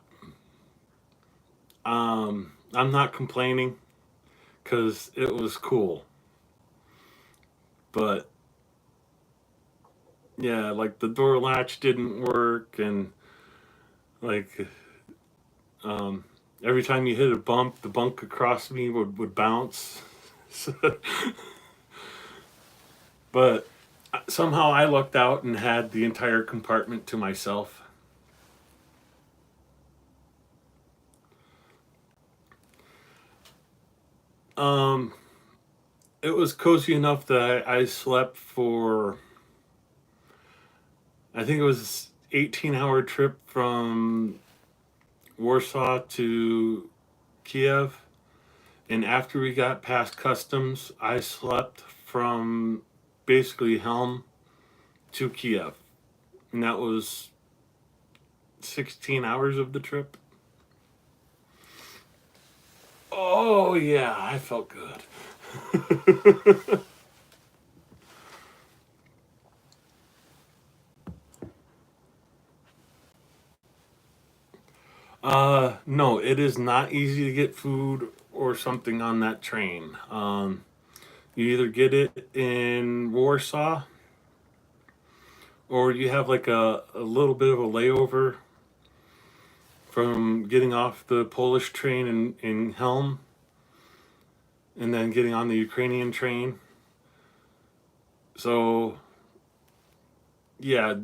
I'm not complaining because it was cool. But yeah, like the door latch didn't work, and like every time you hit a bump, the bunk across me would bounce. But somehow I lucked out and had the entire compartment to myself. It was cozy enough that I slept for, I think it was 18-hour trip from Warsaw to Kiev. And after we got past customs, I slept from basically Helm to Kiev. And that was 16 hours of the trip. Oh, yeah, I felt good. No, it is not easy to get food or something on that train. You either get it in Warsaw, or you have like a little bit of a layover from getting off the Polish train in Helm and then getting on the Ukrainian train. So, yeah,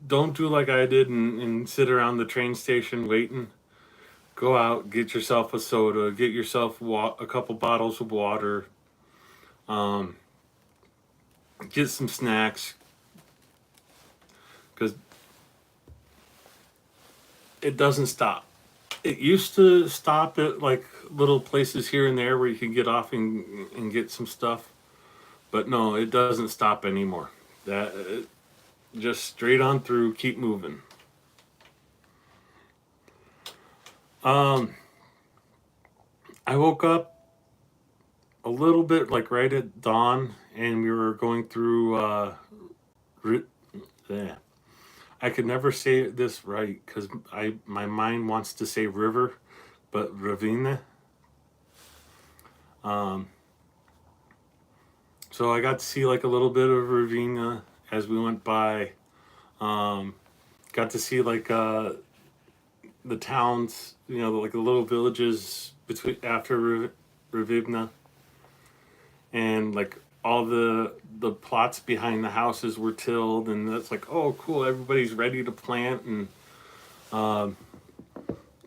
don't do like I did and sit around the train station waiting. Go out, get yourself a soda, get yourself a couple bottles of water, um, get some snacks, because it doesn't stop. It used to stop at like little places here and there where you can get off and get some stuff, but no, it doesn't stop anymore. That just straight on through, keep moving. Um, I woke up a little bit like right at dawn, and we were going through. Yeah, I could never say this right because my mind wants to say river, but Ravina. Um, so I got to see like a little bit of Ravina as we went by. Um, got to see like the towns, like the little villages between after Ravina, and like all the plots behind the houses were tilled, and that's like, oh cool, everybody's ready to plant. And um,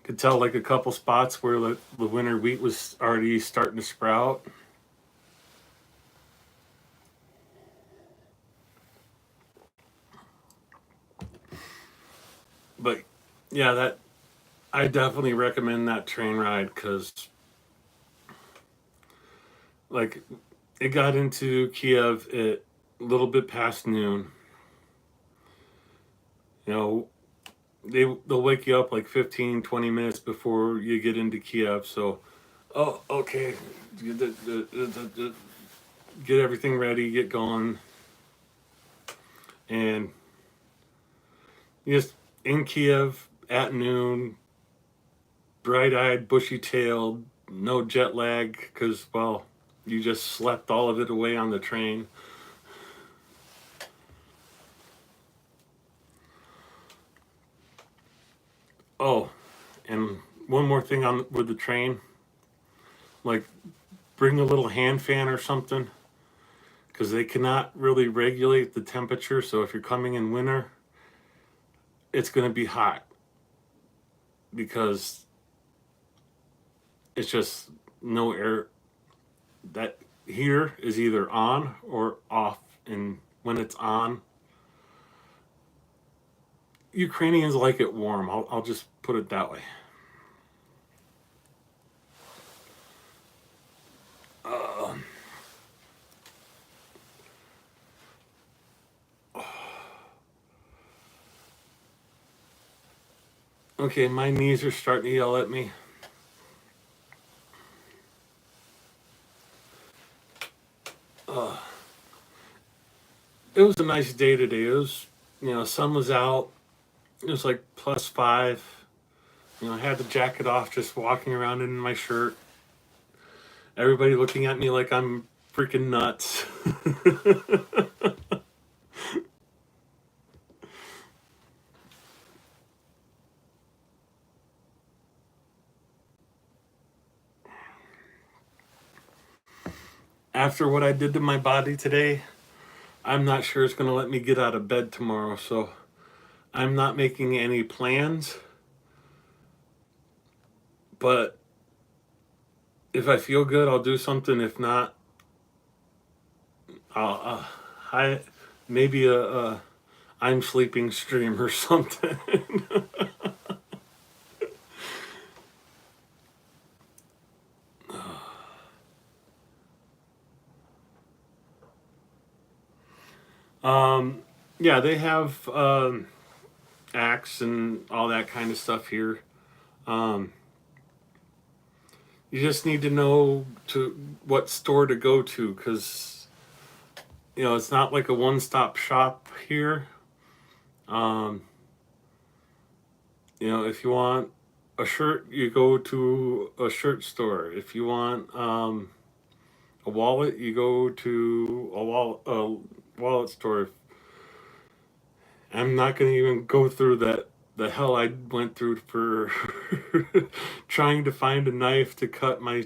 could tell like a couple spots where the winter wheat was already starting to sprout. But yeah, that I definitely recommend that train ride because like it got into Kiev at a little bit past noon. You know, they'll wake you up like 15, 20 minutes before you get into Kiev. So, oh, okay, get everything ready, get going, and you just in Kiev at noon, bright-eyed, bushy-tailed, no jet lag because well, you just slept all of it away on the train. Oh, and one more thing on with the train, like bring a little hand fan or something because they cannot really regulate the temperature. So if you're coming in winter, it's going to be hot because it's just no air. That here is either on or off, and when it's on, Ukrainians like it warm. I'll just put it that way. Uh, okay, my knees are starting to yell at me. Uh, it was a nice day today. It was, sun was out. It was like +5. I had the jacket off, just walking around in my shirt. Everybody looking at me like I'm freaking nuts. After what I did to my body today, I'm not sure it's going to let me get out of bed tomorrow. So I'm not making any plans. But if I feel good, I'll do something. If not, I maybe a I'm sleeping stream or something. um, yeah, they have Axe and all that kind of stuff here. Um, you just need to know to what store to go to because it's not like a one-stop shop here. Um, if you want a shirt, you go to a shirt store. If you want a a wallet, you go to a wallet store. I'm not going to even go through the hell I went through for trying to find a knife to cut my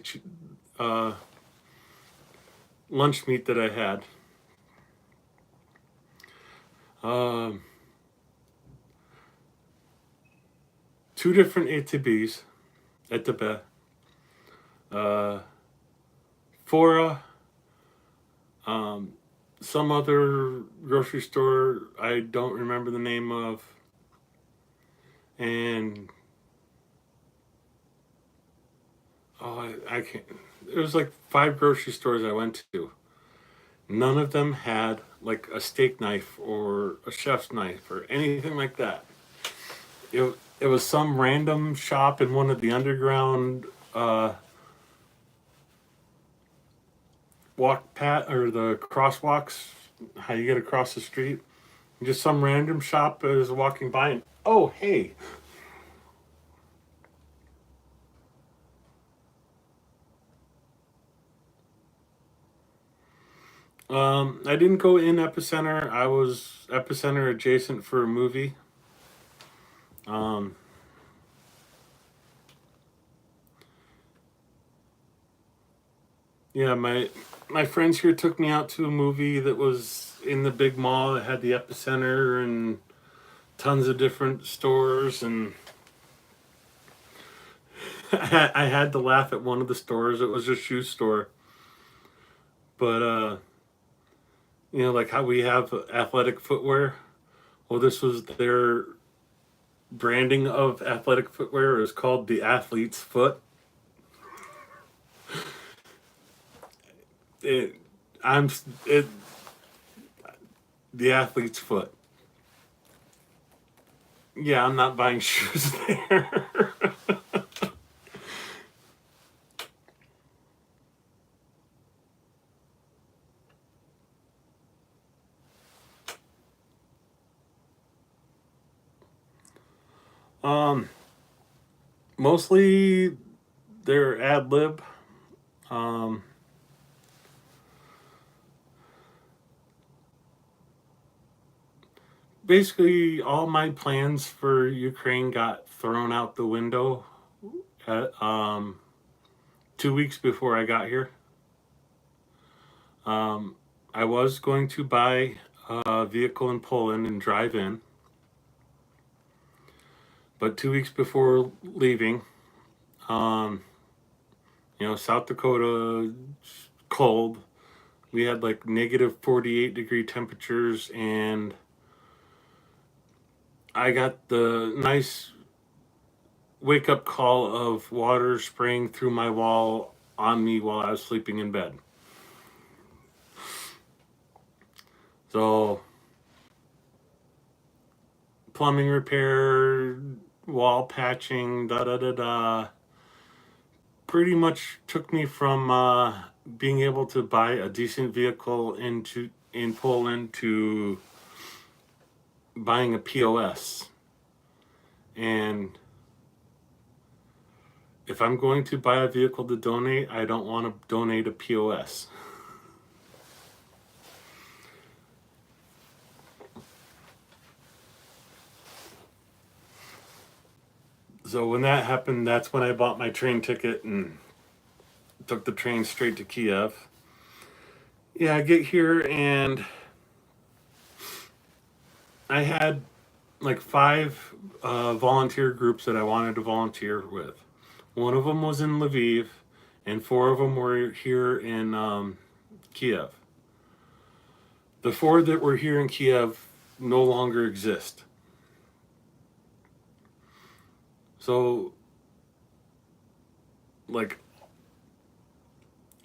uh, lunch meat that I had. Um, 2 different ATBs at the bed. Fora, um, some other grocery store I don't remember the name of, and I can't. It was like 5 grocery stores I went to. None of them had like a steak knife or a chef's knife or anything like that. It was some random shop in one of the underground walk pat or the crosswalks, how you get across the street. Just some random shop is walking by and oh hey, I didn't go in Epicenter. I was Epicenter adjacent for a movie. Um, yeah, my friends here took me out to a movie that was in the big mall that had the Epicenter and tons of different stores, and I had to laugh at one of the stores. It was a shoe store, but like how we have athletic footwear. Well, this was their branding of athletic footwear. It was called the Athlete's Foot. It, I'm it the Athlete's Foot. Yeah, I'm not buying shoes there. um, Mostly they're ad lib. Um, Basically, all my plans for Ukraine got thrown out the window at, 2 weeks before I got here. Um, I was going to buy a vehicle in Poland and drive in, but 2 weeks before leaving, um, South Dakota, cold. We had like negative 48-degree temperatures, and I got the nice wake up call of water spraying through my wall on me while I was sleeping in bed. So, plumbing repair, wall patching, da da da da. Pretty much took me from being able to buy a decent vehicle in Poland to buying a POS. And if I'm going to buy a vehicle to donate, I don't want to donate a POS. So when that happened, that's when I bought my train ticket and took the train straight to Kiev. Yeah, I get here and I had like 5 volunteer groups that I wanted to volunteer with. One of them was in Lviv, and 4 of them were here in Kiev. The 4 that were here in Kiev no longer exist. So, like,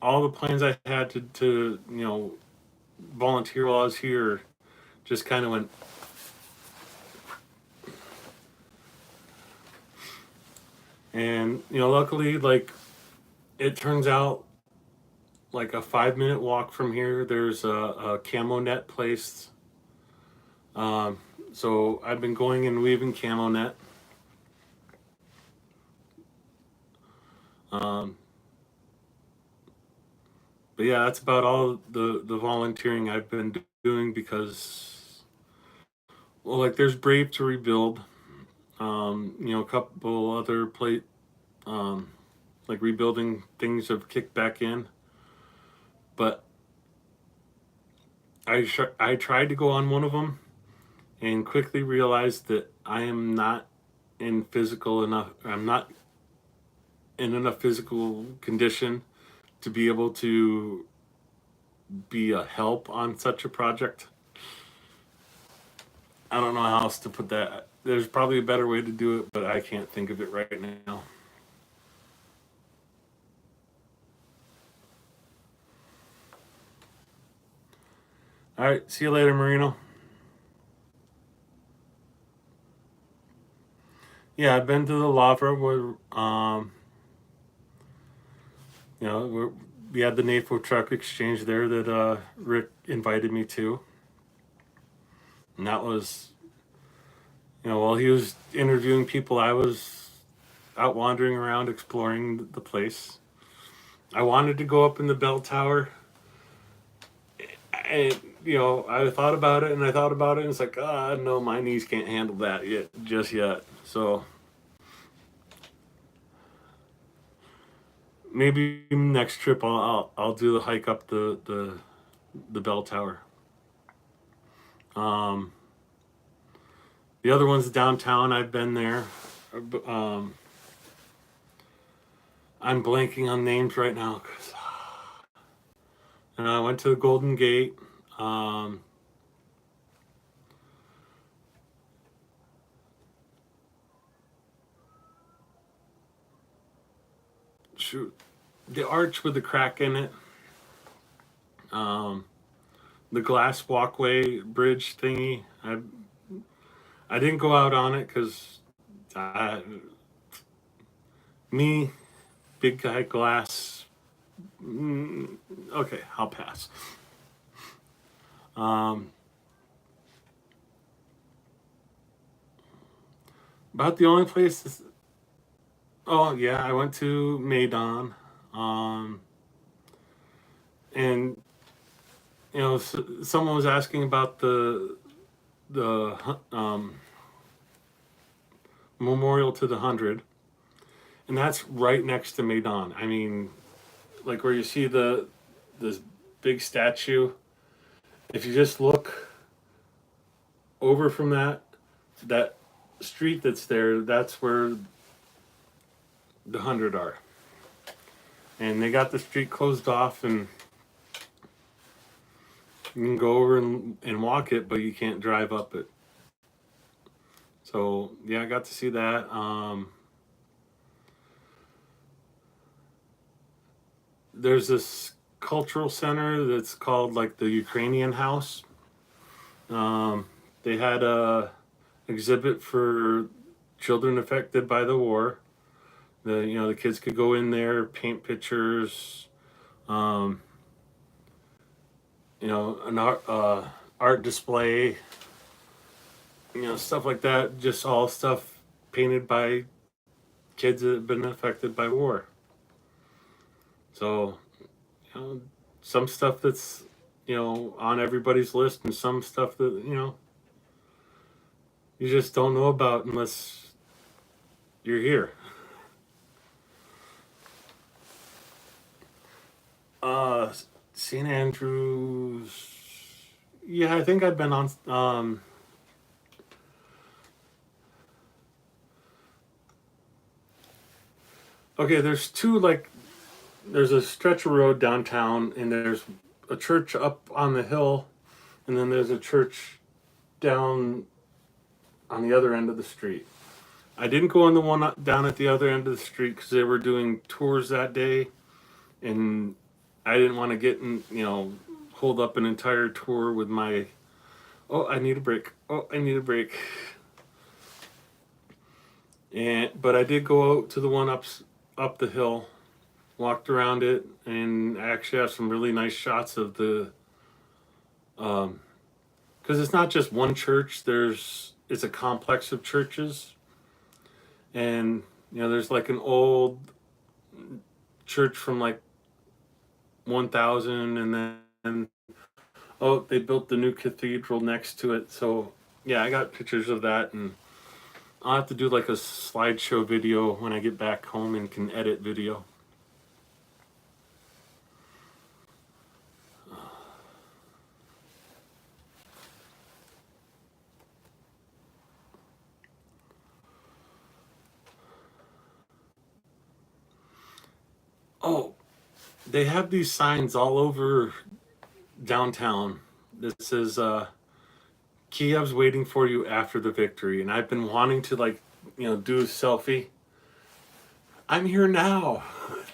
all the plans I had to volunteer while I was here just kind of went. And, luckily, like, it turns out like a 5-minute walk from here, there's a camo net place. Um, so I've been going and weaving camo net. Um, but yeah, that's about all the volunteering I've been doing because, well, like there's Brave to Rebuild, a couple other um, like rebuilding things have kicked back in, but I tried to go on one of them and quickly realized that I am not in physical enough. I'm not in enough physical condition to be able to be a help on such a project. I don't know how else to put that. There's probably a better way to do it, but I can't think of it right now. All right, see you later, Marino. Yeah, I've been to the Lavra where we had the NAFO truck exchange there that Rick invited me to, and that was, while he was interviewing people, I was out wandering around exploring the place. I wanted to go up in the bell tower, and I thought about it and I thought about it, and it's like, no, my knees can't handle that just yet. So maybe next trip I'll do the hike up the bell tower. The other one's downtown. I've been there. Um, I'm blanking on names right now. And I went to the Golden Gate. Um, shoot, the arch with the crack in it. Um, the glass walkway bridge thingy. I didn't go out on it because me, big guy glass. Okay, I'll pass. About the only place. Oh yeah, I went to Maidan, and someone was asking about the memorial to the 100, and that's right next to Maidan. I mean, like where you see this big statue. If you just look over from that street that's there, that's where the 100 are, and they got the street closed off, and you can go over and walk it, but you can't drive up it. So yeah, I got to see that. There's this cultural center that's called like the Ukrainian House. They had a exhibit for children affected by the war. The kids could go in there, paint pictures, um, an art display, stuff like that. Just all stuff painted by kids that have been affected by war. So, some stuff that's on everybody's list, and some stuff that you just don't know about unless you're here. Uh, St. Andrews. Yeah, I think I've been on. Okay, there's a stretch of road downtown, and there's a church up on the hill, and then there's a church down on the other end of the street. I didn't go on the one down at the other end of the street because they were doing tours that day, and I didn't want to get hold up an entire tour with my, oh, I need a break. Oh, I need a break. But I did go out to the one up the hill, walked around it, and I actually have some really nice shots of the, because it's not just one church. It's a complex of churches, and there's like an old church from like 1000, and then oh, they built the new cathedral next to it. So yeah, I got pictures of that, and I'll have to do like a slideshow video when I get back home and can edit video. Oh, they have these signs all over downtown that says Kiev's waiting for you after the victory. And I've been wanting to, like, do a selfie. I'm here now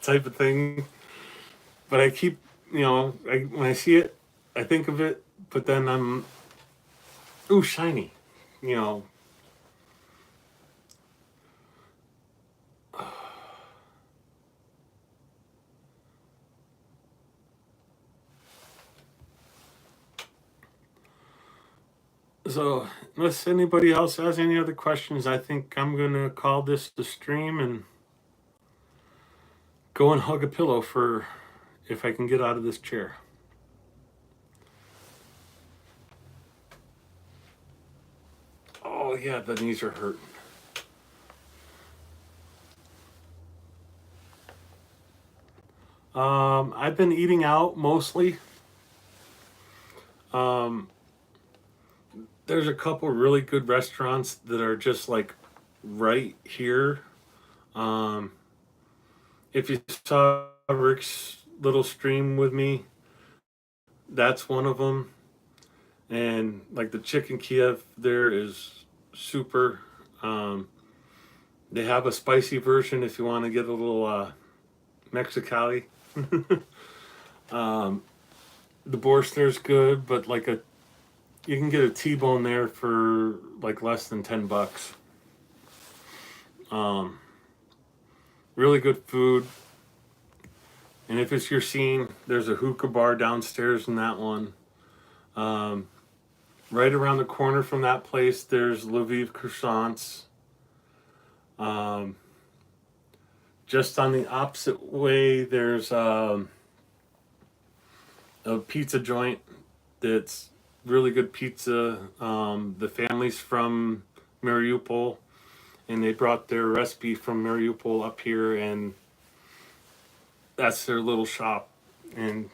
type of thing. But I keep, when I see it, I think of it, but then I'm, ooh, shiny, you know. So, unless anybody else has any other questions, I think I'm going to call this the stream and go and hug a pillow for if I can get out of this chair. Oh, yeah, the knees are hurting. I've been eating out mostly. There's a couple really good restaurants that are just like right here. If you saw Rick's little stream with me, that's one of them. And like the chicken Kiev there is super. They have a spicy version if you want to get a little Mexicali. The borscht there's good, but like you can get a T-bone there for like less than $10. Really good food. And if it's your scene, there's a hookah bar downstairs in that one. Right around the corner from that place, there's Lviv Croissants. Just on the opposite way, there's a pizza joint that's really good pizza. The family's from Mariupol, and they brought their recipe from Mariupol up here, and that's their little shop. And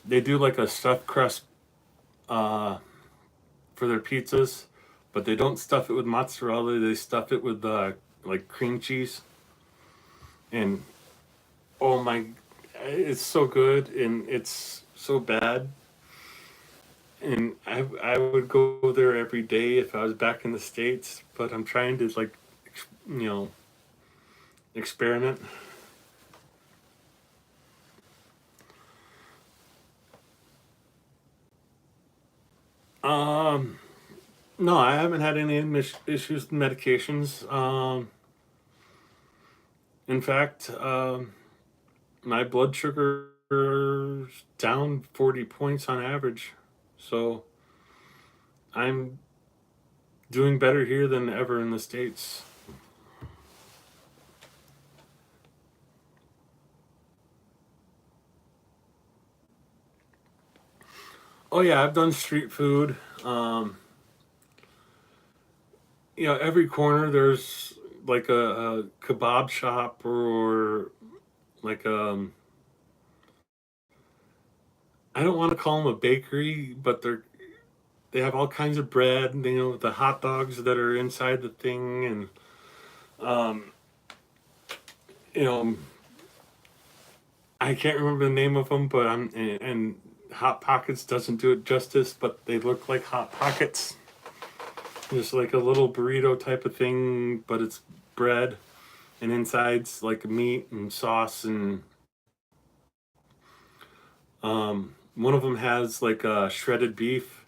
they do like a stuffed crust for their pizzas, but they don't stuff it with mozzarella. They stuff it with like cream cheese. And oh my, it's so good, and it's so bad. And I would go there every day if I was back in the States, but I'm trying to like, experiment. No, I haven't had any issues with medications. In fact, my blood sugar's down 40 points on average. So I'm doing better here than ever in the States. Oh yeah, I've done street food. Every corner there's like a kebab shop or like I don't want to call them a bakery, but they have all kinds of bread, the hot dogs that are inside the thing, and I can't remember the name of them, but and Hot Pockets doesn't do it justice, but they look like Hot Pockets. Just like a little burrito type of thing, but it's bread, and inside's like meat and sauce, and one of them has like shredded beef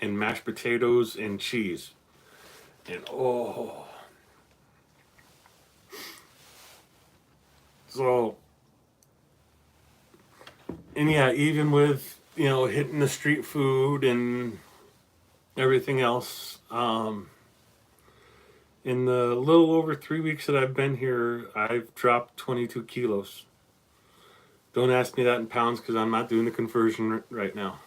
and mashed potatoes and cheese. And so, and yeah, even with hitting the street food and everything else, in the little over 3 weeks that I've been here, I've dropped 22 kilos. Don't ask me that in pounds because I'm not doing the conversion right now.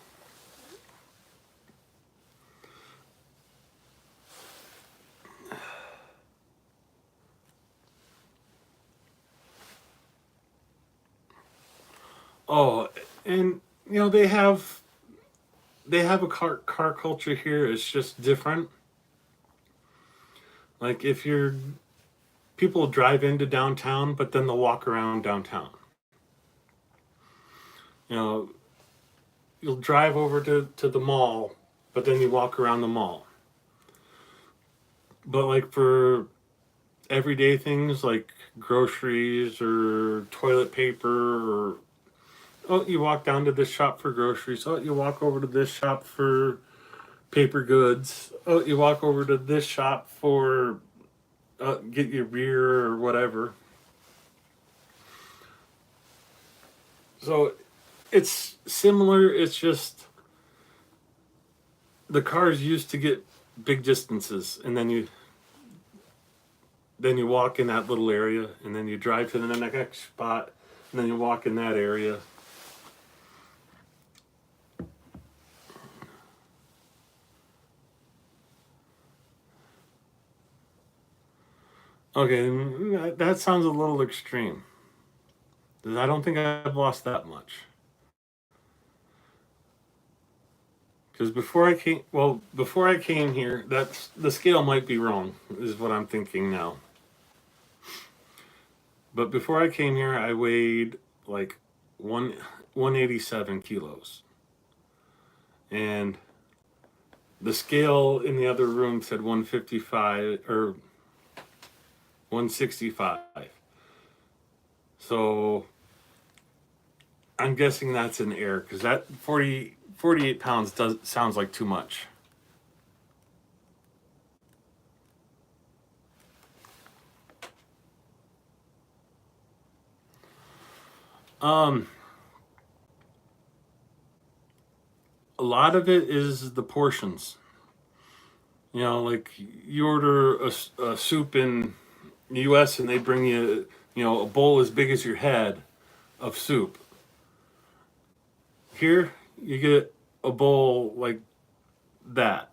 Oh, and they have a car culture here. It's just different. Like if you're people drive into downtown, but then they'll walk around downtown. You know, you'll drive over to the mall, but then you walk around the mall. But like for everyday things like groceries or toilet paper, or oh, you walk down to this shop for groceries. Oh, you walk over to this shop for paper goods. Oh, you walk over to this shop for get your beer or whatever. So it's similar. It's just the cars used to get big distances, and then you walk in that little area, and then you drive to the next spot, and then you walk in that area. Okay, that sounds a little extreme. I don't think I've lost that much. Because before I came here, that's the scale might be wrong, is what I'm thinking now. But before I came here, I weighed like 187 kilos, and the scale in the other room said 155 or 165. So I'm guessing that's an error because that 48 pounds sounds like too much. A lot of it is the portions. Like you order a soup in the U.S. and they bring you, a bowl as big as your head of soup. Here, you get a bowl like that.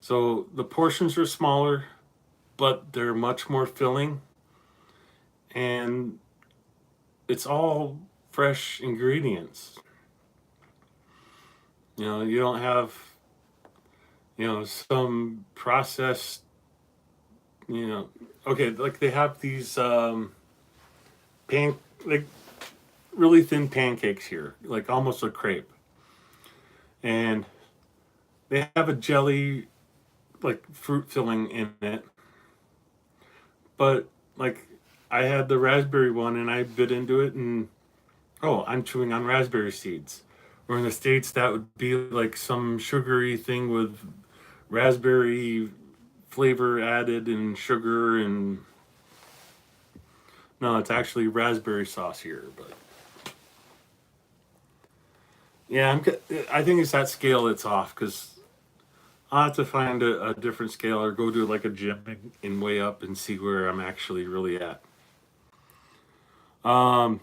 So the portions are smaller, but they're much more filling, and it's all fresh ingredients. You don't have, some processed, okay, like they have these like really thin pancakes here, like almost a crepe. And they have a jelly, like fruit filling in it. But like I had the raspberry one and I bit into it and oh, I'm chewing on raspberry seeds. Or in the States, that would be like some sugary thing with raspberry flavor added and sugar and no, it's actually raspberry sauce here, but yeah, I think it's that scale that's off because I'll have to find a different scale or go to like a gym and weigh up and see where I'm actually really at. Um,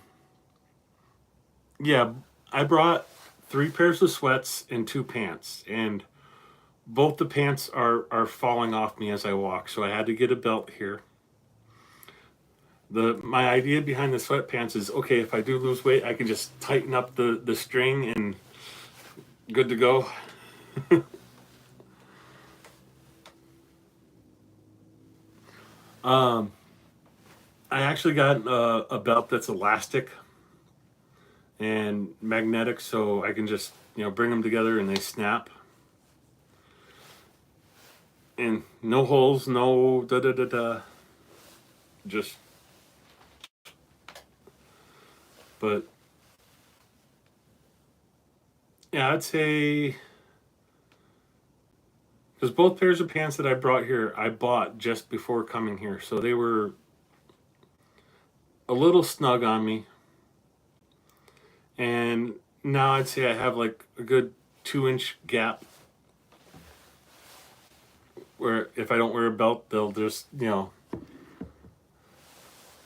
yeah, I brought 3 pairs of sweats and 2 pants, and both the pants are falling off me as I walk, so I had to get a belt here. My idea behind the sweatpants is okay, if I do lose weight, I can just tighten up the string and good to go. um, I actually got a belt that's elastic and magnetic, so I can just bring them together and they snap. And no holes, no da da da da. Just, but yeah, I'd say because both pairs of pants that I brought here, I bought just before coming here, so they were a little snug on me. And now I'd say I have like a good 2-inch gap where if I don't wear a belt, they'll just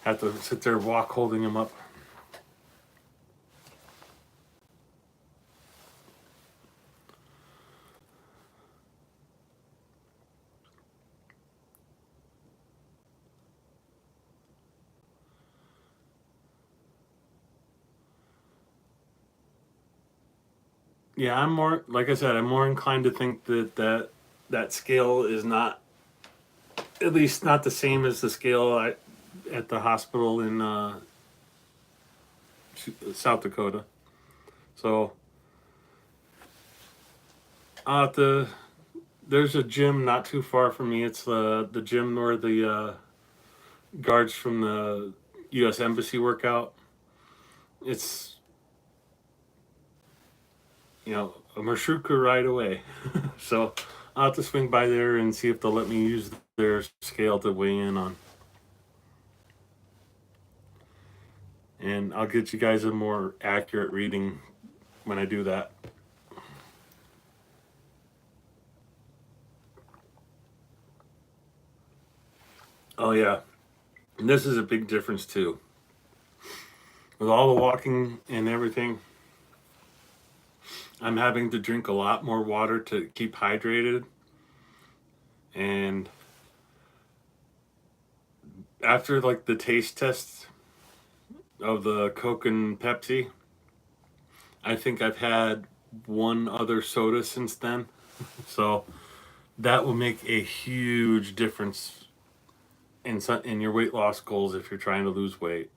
have to sit there walk holding them up. Yeah, I'm more, like I said, I'm more inclined to think that scale is not, at least not the same as the scale at the hospital in South Dakota. So I'll have to, there's a gym not too far from me. It's the gym where the guards from the U.S. Embassy work out. It's, a Marshuka ride away. So I'll have to swing by there and see if they'll let me use their scale to weigh in on. And I'll get you guys a more accurate reading when I do that. Oh, yeah. And this is a big difference, too. With all the walking and everything, I'm having to drink a lot more water to keep hydrated. And after like the taste test of the Coke and Pepsi, I think I've had one other soda since then. So that will make a huge difference in your weight loss goals if you're trying to lose weight.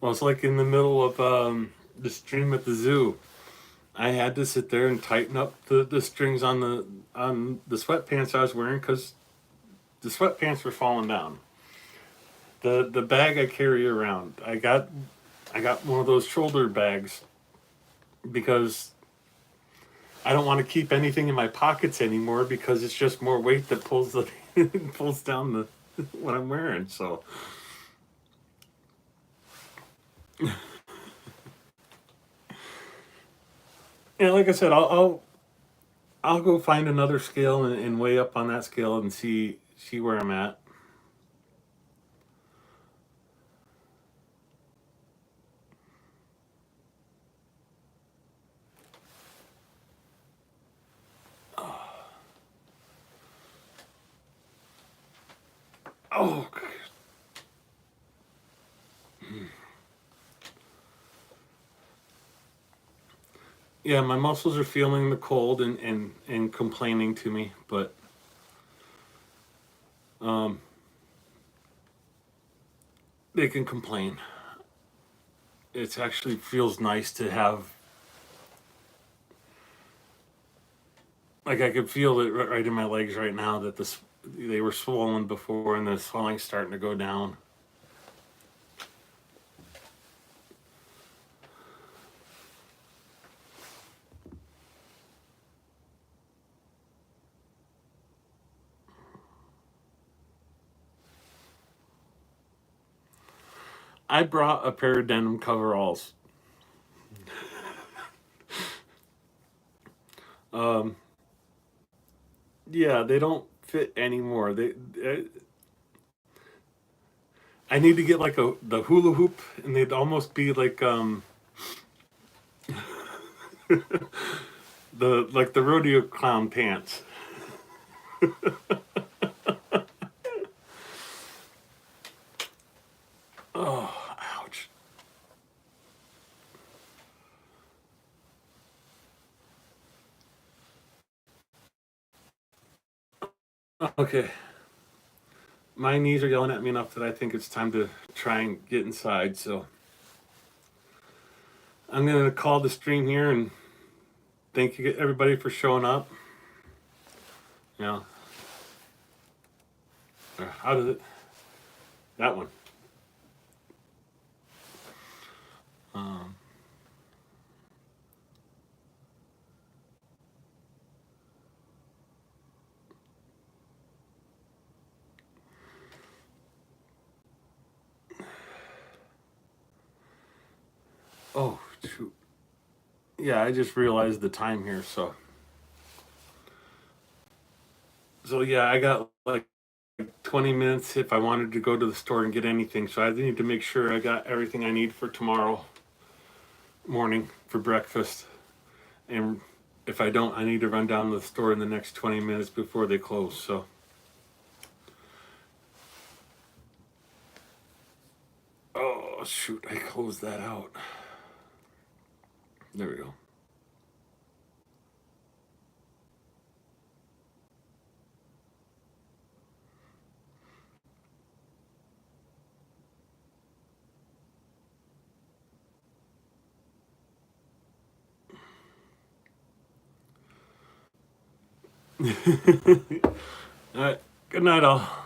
Well, it's like in the middle of the stream at the zoo. I had to sit there and tighten up the strings on the sweatpants I was wearing because the sweatpants were falling down. The bag I carry around, I got one of those shoulder bags because I don't want to keep anything in my pockets anymore because it's just more weight that pulls the pulls down the what I'm wearing. So yeah, like I said, I'll go find another scale and weigh up on that scale and see where I'm at. Oh, yeah, my muscles are feeling the cold and complaining to me, but um, they can complain. It actually feels nice to have, like I could feel it right in my legs right now that they were swollen before and the swelling's starting to go down. I brought a pair of denim coveralls. Um, yeah, they don't fit anymore. I need to get like the hula hoop, and they'd almost be like the rodeo clown pants. Oh, ouch. Okay, my knees are yelling at me enough that I think it's time to try and get inside. So I'm gonna call the stream here and thank you everybody for showing up. You know, how does it? That one. Um, oh, shoot. Yeah, I just realized the time here. So yeah, I got like 20 minutes if I wanted to go to the store and get anything. So I need to make sure I got everything I need for tomorrow morning for breakfast. And if I don't, I need to run down to the store in the next 20 minutes before they close. So shoot, I closed that out. There we go. All right. Good night, all.